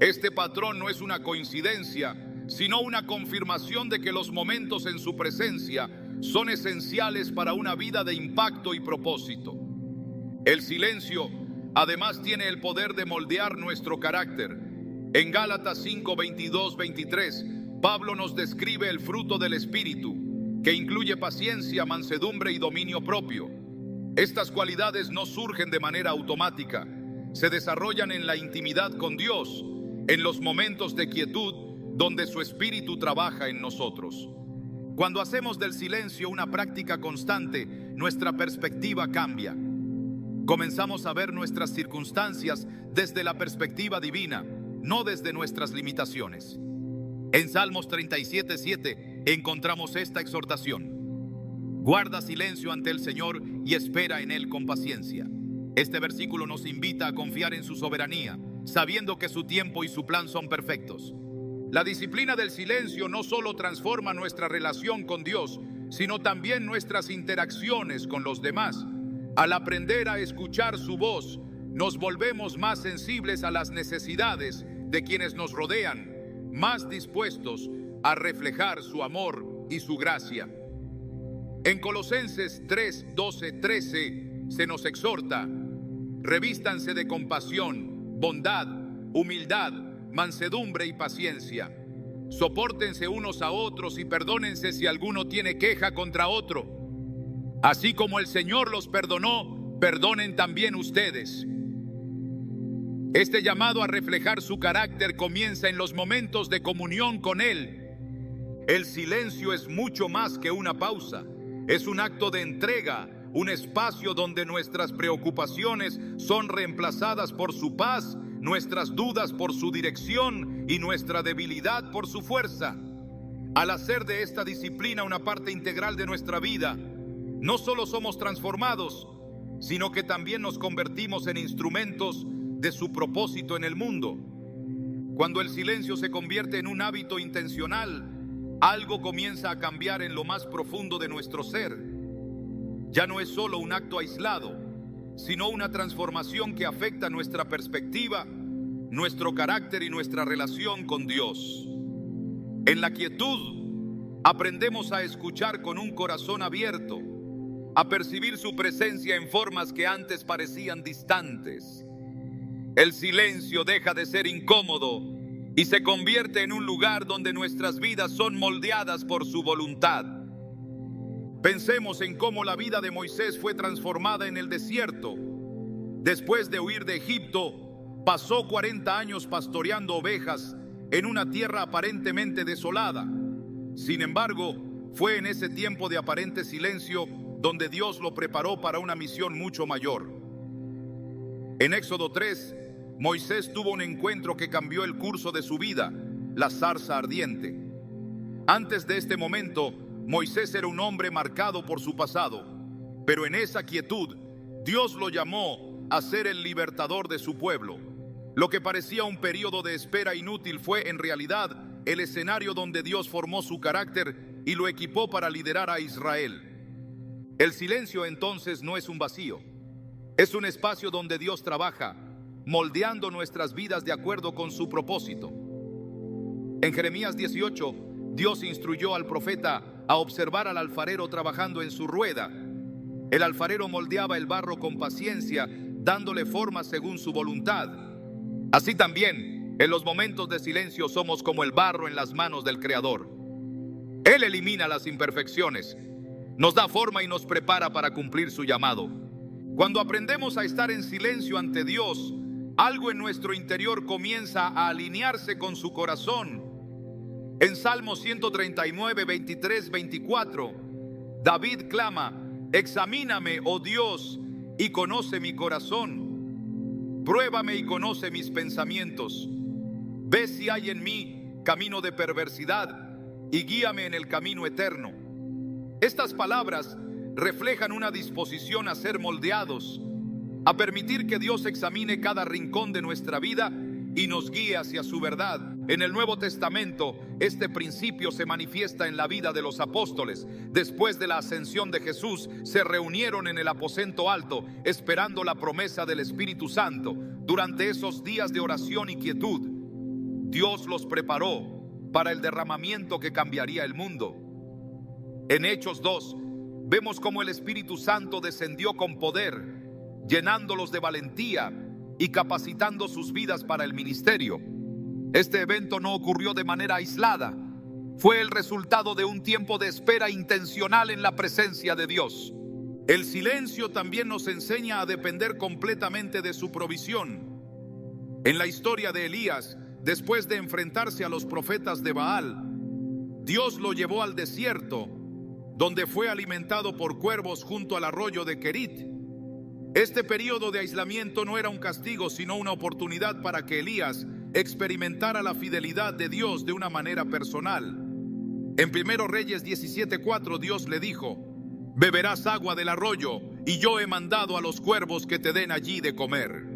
Este patrón no es una coincidencia, sino una confirmación de que los momentos en su presencia son esenciales para una vida de impacto y propósito. El silencio, además, tiene el poder de moldear nuestro carácter. En Gálatas 5, 22, 23, Pablo nos describe el fruto del Espíritu, que incluye paciencia, mansedumbre y dominio propio. Estas cualidades no surgen de manera automática, se desarrollan en la intimidad con Dios, en los momentos de quietud donde su Espíritu trabaja en nosotros. Cuando hacemos del silencio una práctica constante, nuestra perspectiva cambia. Comenzamos a ver nuestras circunstancias desde la perspectiva divina, no desde nuestras limitaciones. En Salmos 37:7 encontramos esta exhortación: guarda silencio ante el Señor y espera en Él con paciencia. Este versículo nos invita a confiar en su soberanía, sabiendo que su tiempo y su plan son perfectos. La disciplina del silencio no solo transforma nuestra relación con Dios, sino también nuestras interacciones con los demás. Al aprender a escuchar su voz, nos volvemos más sensibles a las necesidades de quienes nos rodean, más dispuestos a reflejar su amor y su gracia. En Colosenses 3, 12, 13 se nos exhorta: revístanse de compasión, bondad, humildad, mansedumbre y paciencia. Sopórtense unos a otros y perdónense si alguno tiene queja contra otro. Así como el Señor los perdonó, perdonen también ustedes. Este llamado a reflejar su carácter comienza en los momentos de comunión con Él. El silencio es mucho más que una pausa. Es un acto de entrega, un espacio donde nuestras preocupaciones son reemplazadas por su paz, nuestras dudas por su dirección y nuestra debilidad por su fuerza. Al hacer de esta disciplina una parte integral de nuestra vida, no solo somos transformados, sino que también nos convertimos en instrumentos de su propósito en el mundo. Cuando el silencio se convierte en un hábito intencional, algo comienza a cambiar en lo más profundo de nuestro ser. Ya no es solo un acto aislado, sino una transformación que afecta nuestra perspectiva, nuestro carácter y nuestra relación con Dios. En la quietud, aprendemos a escuchar con un corazón abierto, a percibir su presencia en formas que antes parecían distantes. el silencio deja de ser incómodo y se convierte en un lugar donde nuestras vidas son moldeadas por su voluntad. Pensemos en cómo la vida de Moisés fue transformada en el desierto. Después de huir de Egipto, pasó 40 años pastoreando ovejas en una tierra aparentemente desolada. Sin embargo, fue en ese tiempo de aparente silencio donde Dios lo preparó para una misión mucho mayor. En Éxodo 3, Moisés tuvo un encuentro que cambió el curso de su vida, la zarza ardiente. Antes de este momento, Moisés era un hombre marcado por su pasado, pero en esa quietud, Dios lo llamó a ser el libertador de su pueblo. Lo que parecía un periodo de espera inútil fue en realidad el escenario donde Dios formó su carácter y lo equipó para liderar a Israel. El silencio entonces no es un vacío, es un espacio donde Dios trabaja, moldeando nuestras vidas de acuerdo con su propósito. En Jeremías 18, Dios instruyó al profeta a observar al alfarero trabajando en su rueda. El alfarero moldeaba el barro con paciencia, dándole forma según su voluntad. Así también, en los momentos de silencio somos como el barro en las manos del Creador. Él elimina las imperfecciones, nos da forma y nos prepara para cumplir su llamado. Cuando aprendemos a estar en silencio ante Dios, algo en nuestro interior comienza a alinearse con su corazón. En Salmo 139, 23, 24, David clama: examíname, oh Dios, y conoce mi corazón. Pruébame y conoce mis pensamientos. Ve si hay en mí camino de perversidad y guíame en el camino eterno. Estas palabras reflejan una disposición a ser moldeados, a permitir que Dios examine cada rincón de nuestra vida y nos guíe hacia su verdad. En el Nuevo Testamento, este principio se manifiesta en la vida de los apóstoles. Después de la ascensión de Jesús, se reunieron en el aposento alto, esperando la promesa del Espíritu Santo. Durante esos días de oración y quietud, Dios los preparó para el derramamiento que cambiaría el mundo. En Hechos 2, vemos cómo el Espíritu Santo descendió con poder, llenándolos de valentía y capacitando sus vidas para el ministerio. Este evento no ocurrió de manera aislada, fue el resultado de un tiempo de espera intencional en la presencia de Dios. El silencio también nos enseña a depender completamente de su provisión. En la historia de Elías, después de enfrentarse a los profetas de Baal, Dios lo llevó al desierto, donde fue alimentado por cuervos junto al arroyo de Querit. Este periodo de aislamiento no era un castigo, sino una oportunidad para que Elías experimentara la fidelidad de Dios de una manera personal. En 1 Reyes 17:4 Dios le dijo: beberás agua del arroyo, y yo he mandado a los cuervos que te den allí de comer.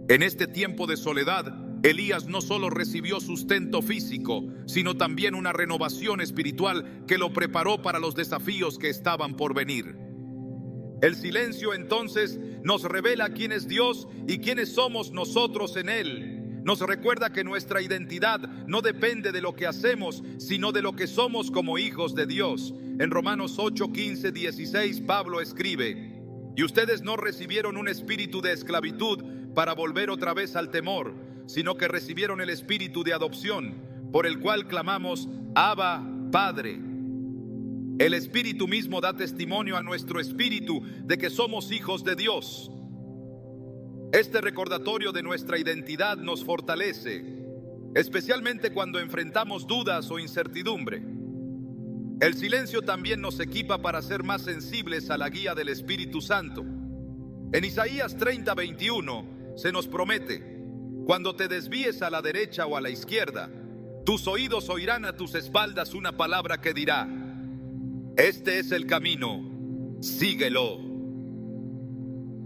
En este tiempo de soledad, Elías no solo recibió sustento físico, sino también una renovación espiritual que lo preparó para los desafíos que estaban por venir. El silencio entonces nos revela quién es Dios y quiénes somos nosotros en Él. Nos recuerda que nuestra identidad no depende de lo que hacemos, sino de lo que somos como hijos de Dios. En Romanos 8, 15, 16, Pablo escribe: y ustedes no recibieron un espíritu de esclavitud para volver otra vez al temor, sino que recibieron el espíritu de adopción, por el cual clamamos: Abba, Padre. El Espíritu mismo da testimonio a nuestro espíritu de que somos hijos de Dios. Este recordatorio de nuestra identidad nos fortalece, especialmente cuando enfrentamos dudas o incertidumbre. El silencio también nos equipa para ser más sensibles a la guía del Espíritu Santo. En Isaías 30, 21 se nos promete: cuando te desvíes a la derecha o a la izquierda, tus oídos oirán a tus espaldas una palabra que dirá: este es el camino, síguelo.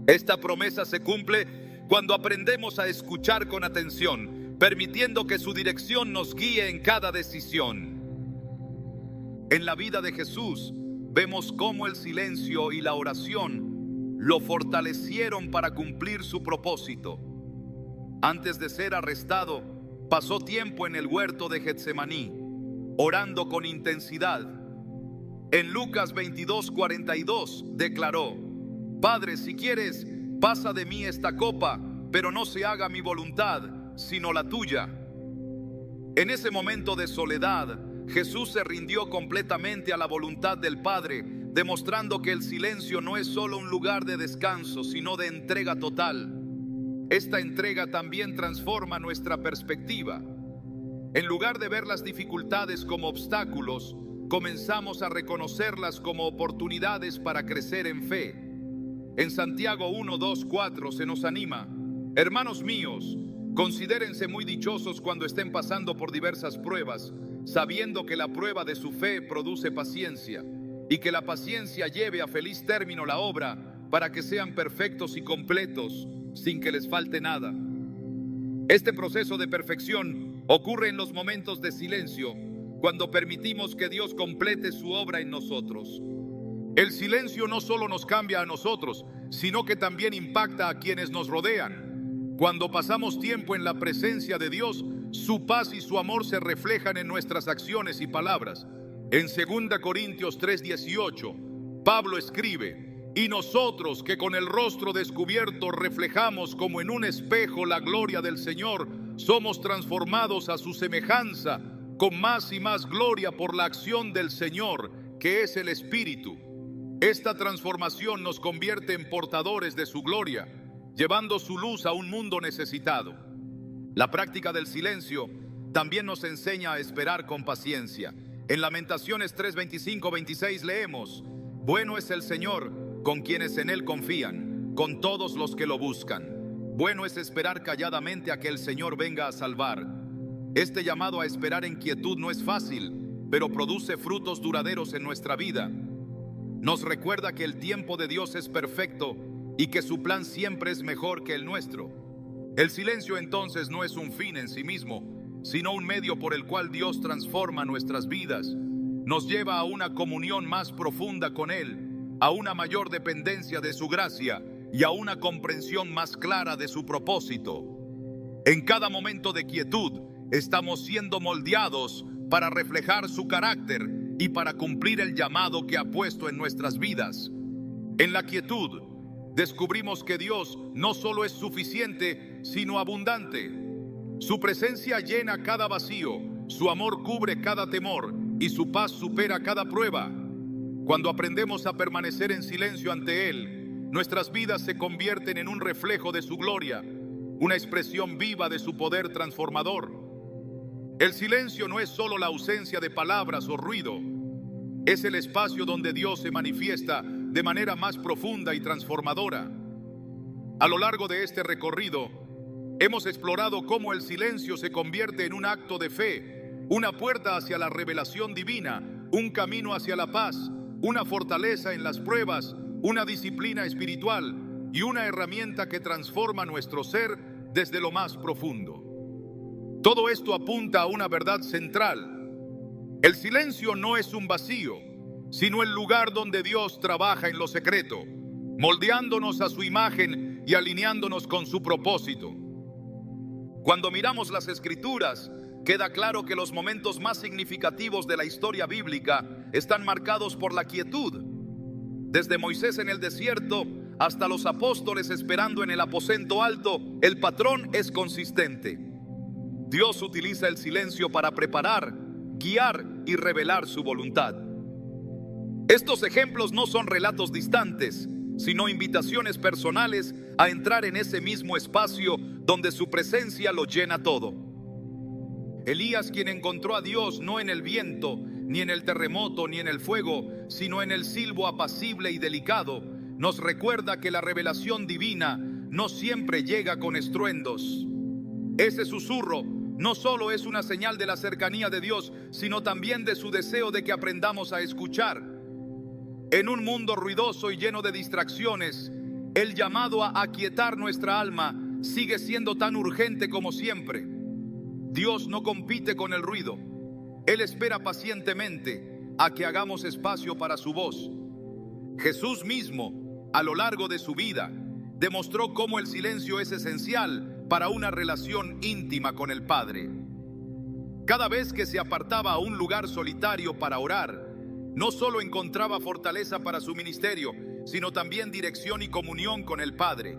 Esta promesa se cumple cuando aprendemos a escuchar con atención, permitiendo que su dirección nos guíe en cada decisión. En la vida de Jesús vemos cómo el silencio y la oración lo fortalecieron para cumplir su propósito. Antes de ser arrestado, pasó tiempo en el huerto de Getsemaní, orando con intensidad. En Lucas 22:42 declaró: Padre, si quieres, pasa de mí esta copa, pero no se haga mi voluntad, sino la tuya. En ese momento de soledad, Jesús se rindió completamente a la voluntad del Padre, demostrando que el silencio no es solo un lugar de descanso, sino de entrega total. Esta entrega también transforma nuestra perspectiva. En lugar de ver las dificultades como obstáculos, comenzamos a reconocerlas como oportunidades para crecer en fe. En Santiago 1, 2, 4 se nos anima: hermanos míos, considérense muy dichosos cuando estén pasando por diversas pruebas, sabiendo que la prueba de su fe produce paciencia, y que la paciencia lleve a feliz término la obra, para que sean perfectos y completos, sin que les falte nada. Este proceso de perfección ocurre en los momentos de silencio, cuando permitimos que Dios complete su obra en nosotros. El silencio no solo nos cambia a nosotros, sino que también impacta a quienes nos rodean. Cuando pasamos tiempo en la presencia de Dios, su paz y su amor se reflejan en nuestras acciones y palabras. En 2 Corintios 3:18, Pablo escribe: y nosotros que con el rostro descubierto reflejamos como en un espejo la gloria del Señor, somos transformados a su semejanza con más y más gloria por la acción del Señor, que es el Espíritu. Esta transformación nos convierte en portadores de su gloria, llevando su luz a un mundo necesitado. La práctica del silencio también nos enseña a esperar con paciencia. En Lamentaciones 3:25-26 leemos: bueno es el Señor con quienes en Él confían, con todos los que lo buscan. Bueno es esperar calladamente a que el Señor venga a salvar. Este llamado a esperar en quietud no es fácil, pero produce frutos duraderos en nuestra vida. Nos recuerda que el tiempo de Dios es perfecto y que su plan siempre es mejor que el nuestro. El silencio entonces no es un fin en sí mismo, sino un medio por el cual Dios transforma nuestras vidas, nos lleva a una comunión más profunda con Él, a una mayor dependencia de su gracia y a una comprensión más clara de su propósito. En cada momento de quietud estamos siendo moldeados para reflejar su carácter y para cumplir el llamado que ha puesto en nuestras vidas. En la quietud descubrimos que Dios no solo es suficiente, sino abundante. Su presencia llena cada vacío, su amor cubre cada temor y su paz supera cada prueba. Cuando aprendemos a permanecer en silencio ante Él, nuestras vidas se convierten en un reflejo de su gloria, una expresión viva de su poder transformador. El silencio no es solo la ausencia de palabras o ruido, es el espacio donde Dios se manifiesta de manera más profunda y transformadora. A lo largo de este recorrido, hemos explorado cómo el silencio se convierte en un acto de fe, una puerta hacia la revelación divina, un camino hacia la paz, una fortaleza en las pruebas, una disciplina espiritual y una herramienta que transforma nuestro ser desde lo más profundo. Todo esto apunta a una verdad central. El silencio no es un vacío, sino el lugar donde Dios trabaja en lo secreto, moldeándonos a su imagen y alineándonos con su propósito. Cuando miramos las Escrituras, queda claro que los momentos más significativos de la historia bíblica están marcados por la quietud. Desde Moisés en el desierto hasta los apóstoles esperando en el aposento alto, el patrón es consistente. Dios utiliza el silencio para preparar, guiar y revelar su voluntad. Estos ejemplos no son relatos distantes, sino invitaciones personales a entrar en ese mismo espacio donde su presencia lo llena todo. Elías, quien encontró a Dios no en el viento, ni en el terremoto, ni en el fuego, sino en el silbo apacible y delicado, nos recuerda que la revelación divina no siempre llega con estruendos. Ese susurro no solo es una señal de la cercanía de Dios, sino también de su deseo de que aprendamos a escuchar. En un mundo ruidoso y lleno de distracciones, el llamado a aquietar nuestra alma sigue siendo tan urgente como siempre. Dios no compite con el ruido. Él espera pacientemente a que hagamos espacio para su voz. Jesús mismo, a lo largo de su vida, demostró cómo el silencio es esencial para una relación íntima con el Padre. Cada vez que se apartaba a un lugar solitario para orar, no solo encontraba fortaleza para su ministerio, sino también dirección y comunión con el Padre.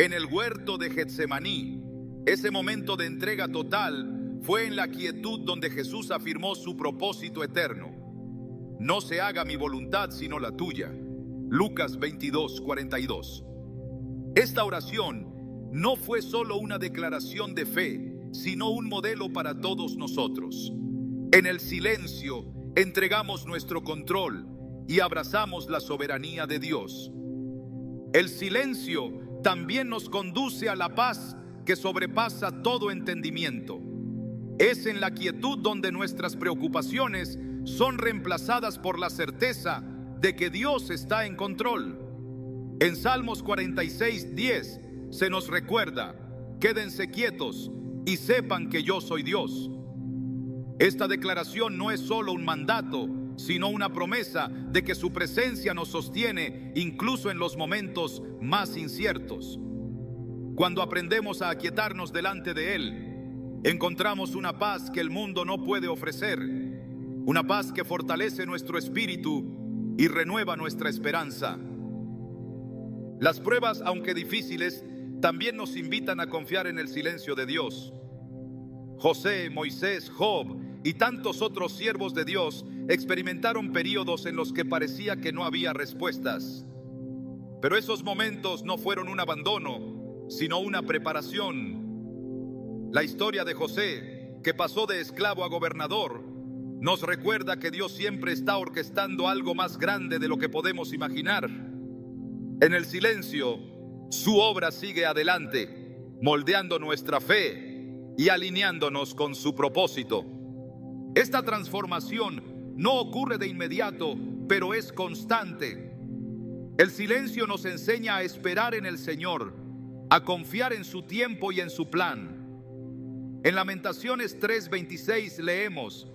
En el huerto de Getsemaní, ese momento de entrega total fue en la quietud donde Jesús afirmó su propósito eterno. No se haga mi voluntad sino la tuya. Lucas 22:42. Esta oración no fue solo una declaración de fe, sino un modelo para todos nosotros. En el silencio entregamos nuestro control y abrazamos la soberanía de Dios. El silencio también nos conduce a la paz que sobrepasa todo entendimiento. Es en la quietud donde nuestras preocupaciones son reemplazadas por la certeza de que Dios está en control. En Salmos 46:10 se nos recuerda: quédense quietos y sepan que yo soy Dios. Esta declaración no es solo un mandato, sino una promesa de que su presencia nos sostiene incluso en los momentos más inciertos. Cuando aprendemos a aquietarnos delante de Él, encontramos una paz que el mundo no puede ofrecer, una paz que fortalece nuestro espíritu y renueva nuestra esperanza. Las pruebas, aunque difíciles, también nos invitan a confiar en el silencio de Dios. José, Moisés, Job y tantos otros siervos de Dios experimentaron periodos en los que parecía que no había respuestas. Pero esos momentos no fueron un abandono, sino una preparación. La historia de José, que pasó de esclavo a gobernador, nos recuerda que Dios siempre está orquestando algo más grande de lo que podemos imaginar. En el silencio, su obra sigue adelante, moldeando nuestra fe y alineándonos con su propósito. Esta transformación no ocurre de inmediato, pero es constante. El silencio nos enseña a esperar en el Señor, a confiar en su tiempo y en su plan. En Lamentaciones 3:26 leemos: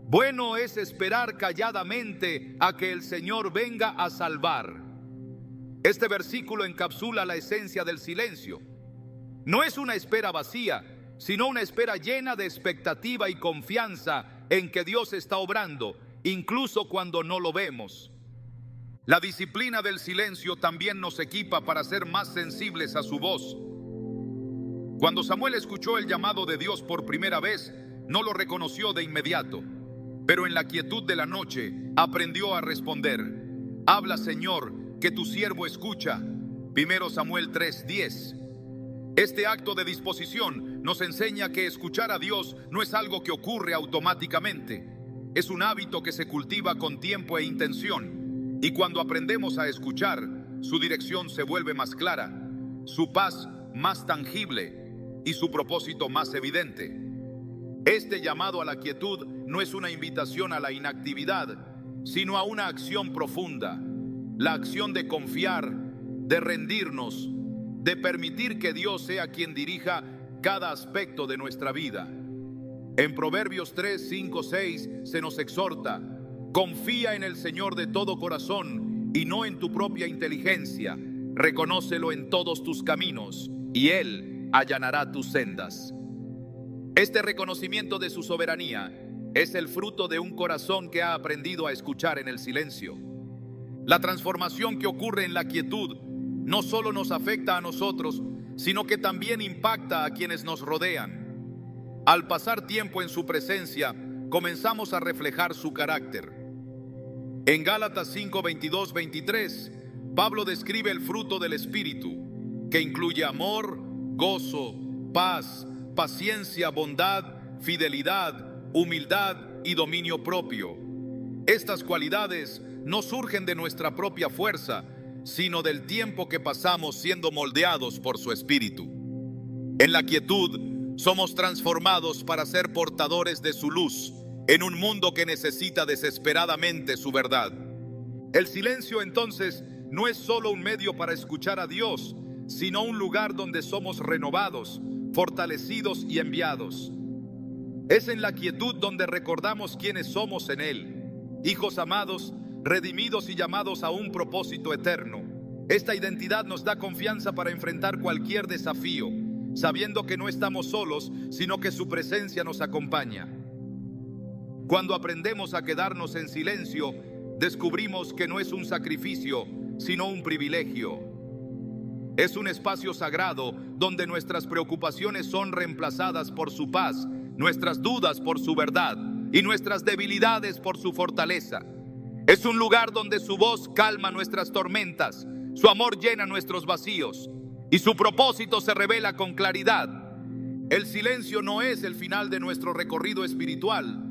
bueno es esperar calladamente a que el Señor venga a salvar. Este versículo encapsula la esencia del silencio. No es una espera vacía, sino una espera llena de expectativa y confianza en que Dios está obrando, incluso cuando no lo vemos. La disciplina del silencio también nos equipa para ser más sensibles a su voz. Cuando Samuel escuchó el llamado de Dios por primera vez, no lo reconoció de inmediato, pero en la quietud de la noche aprendió a responder: habla, Señor, que tu siervo escucha. 1 Samuel 3:10. Este acto de disposición nos enseña que escuchar a Dios no es algo que ocurre automáticamente. Es un hábito que se cultiva con tiempo e intención. Y cuando aprendemos a escuchar, su dirección se vuelve más clara, su paz más tangible y su propósito más evidente. Este llamado a la quietud no es una invitación a la inactividad, sino a una acción profunda. La acción de confiar, de rendirnos, de permitir que Dios sea quien dirija cada aspecto de nuestra vida. En Proverbios 3, 5, 6 se nos exhorta: confía en el Señor de todo corazón y no en tu propia inteligencia. Reconócelo en todos tus caminos y Él allanará tus sendas. Este reconocimiento de su soberanía es el fruto de un corazón que ha aprendido a escuchar en el silencio. La transformación que ocurre en la quietud no solo nos afecta a nosotros, sino que también impacta a quienes nos rodean. Al pasar tiempo en su presencia, comenzamos a reflejar su carácter. En Gálatas 5, 22, 23, Pablo describe el fruto del Espíritu, que incluye amor, gozo, paz, paciencia, bondad, fidelidad, humildad y dominio propio. Estas cualidades no surgen de nuestra propia fuerza, sino del tiempo que pasamos siendo moldeados por su Espíritu. En la quietud somos transformados para ser portadores de su luz en un mundo que necesita desesperadamente su verdad. El silencio, entonces, no es solo un medio para escuchar a Dios, sino un lugar donde somos renovados, fortalecidos y enviados. Es en la quietud donde recordamos quiénes somos en Él, hijos amados, redimidos y llamados a un propósito eterno. Esta identidad nos da confianza para enfrentar cualquier desafío, sabiendo que no estamos solos, sino que su presencia nos acompaña. Cuando aprendemos a quedarnos en silencio, descubrimos que no es un sacrificio, sino un privilegio. Es un espacio sagrado donde nuestras preocupaciones son reemplazadas por su paz, nuestras dudas por su verdad y nuestras debilidades por su fortaleza. Es un lugar donde su voz calma nuestras tormentas, su amor llena nuestros vacíos y su propósito se revela con claridad. El silencio no es el final de nuestro recorrido espiritual,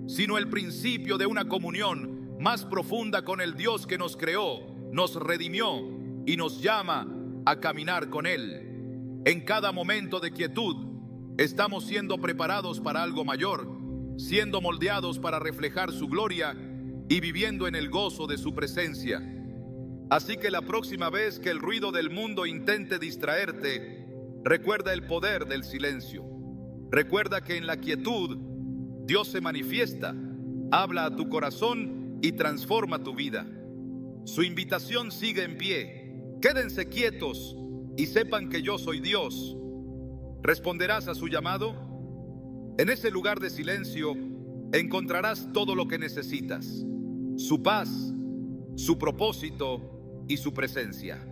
sino el principio de una comunión más profunda con el Dios que nos creó, nos redimió y nos llama a caminar con Él. En cada momento de quietud, estamos siendo preparados para algo mayor, siendo moldeados para reflejar su gloria y viviendo en el gozo de su presencia. Así que la próxima vez que el ruido del mundo intente distraerte, recuerda el poder del silencio. Recuerda que en la quietud Dios se manifiesta, habla a tu corazón y transforma tu vida. Su invitación sigue en pie. Quédense quietos y sepan que yo soy Dios. ¿Responderás a su llamado? En ese lugar de silencio encontrarás todo lo que necesitas: su paz, su propósito y su presencia.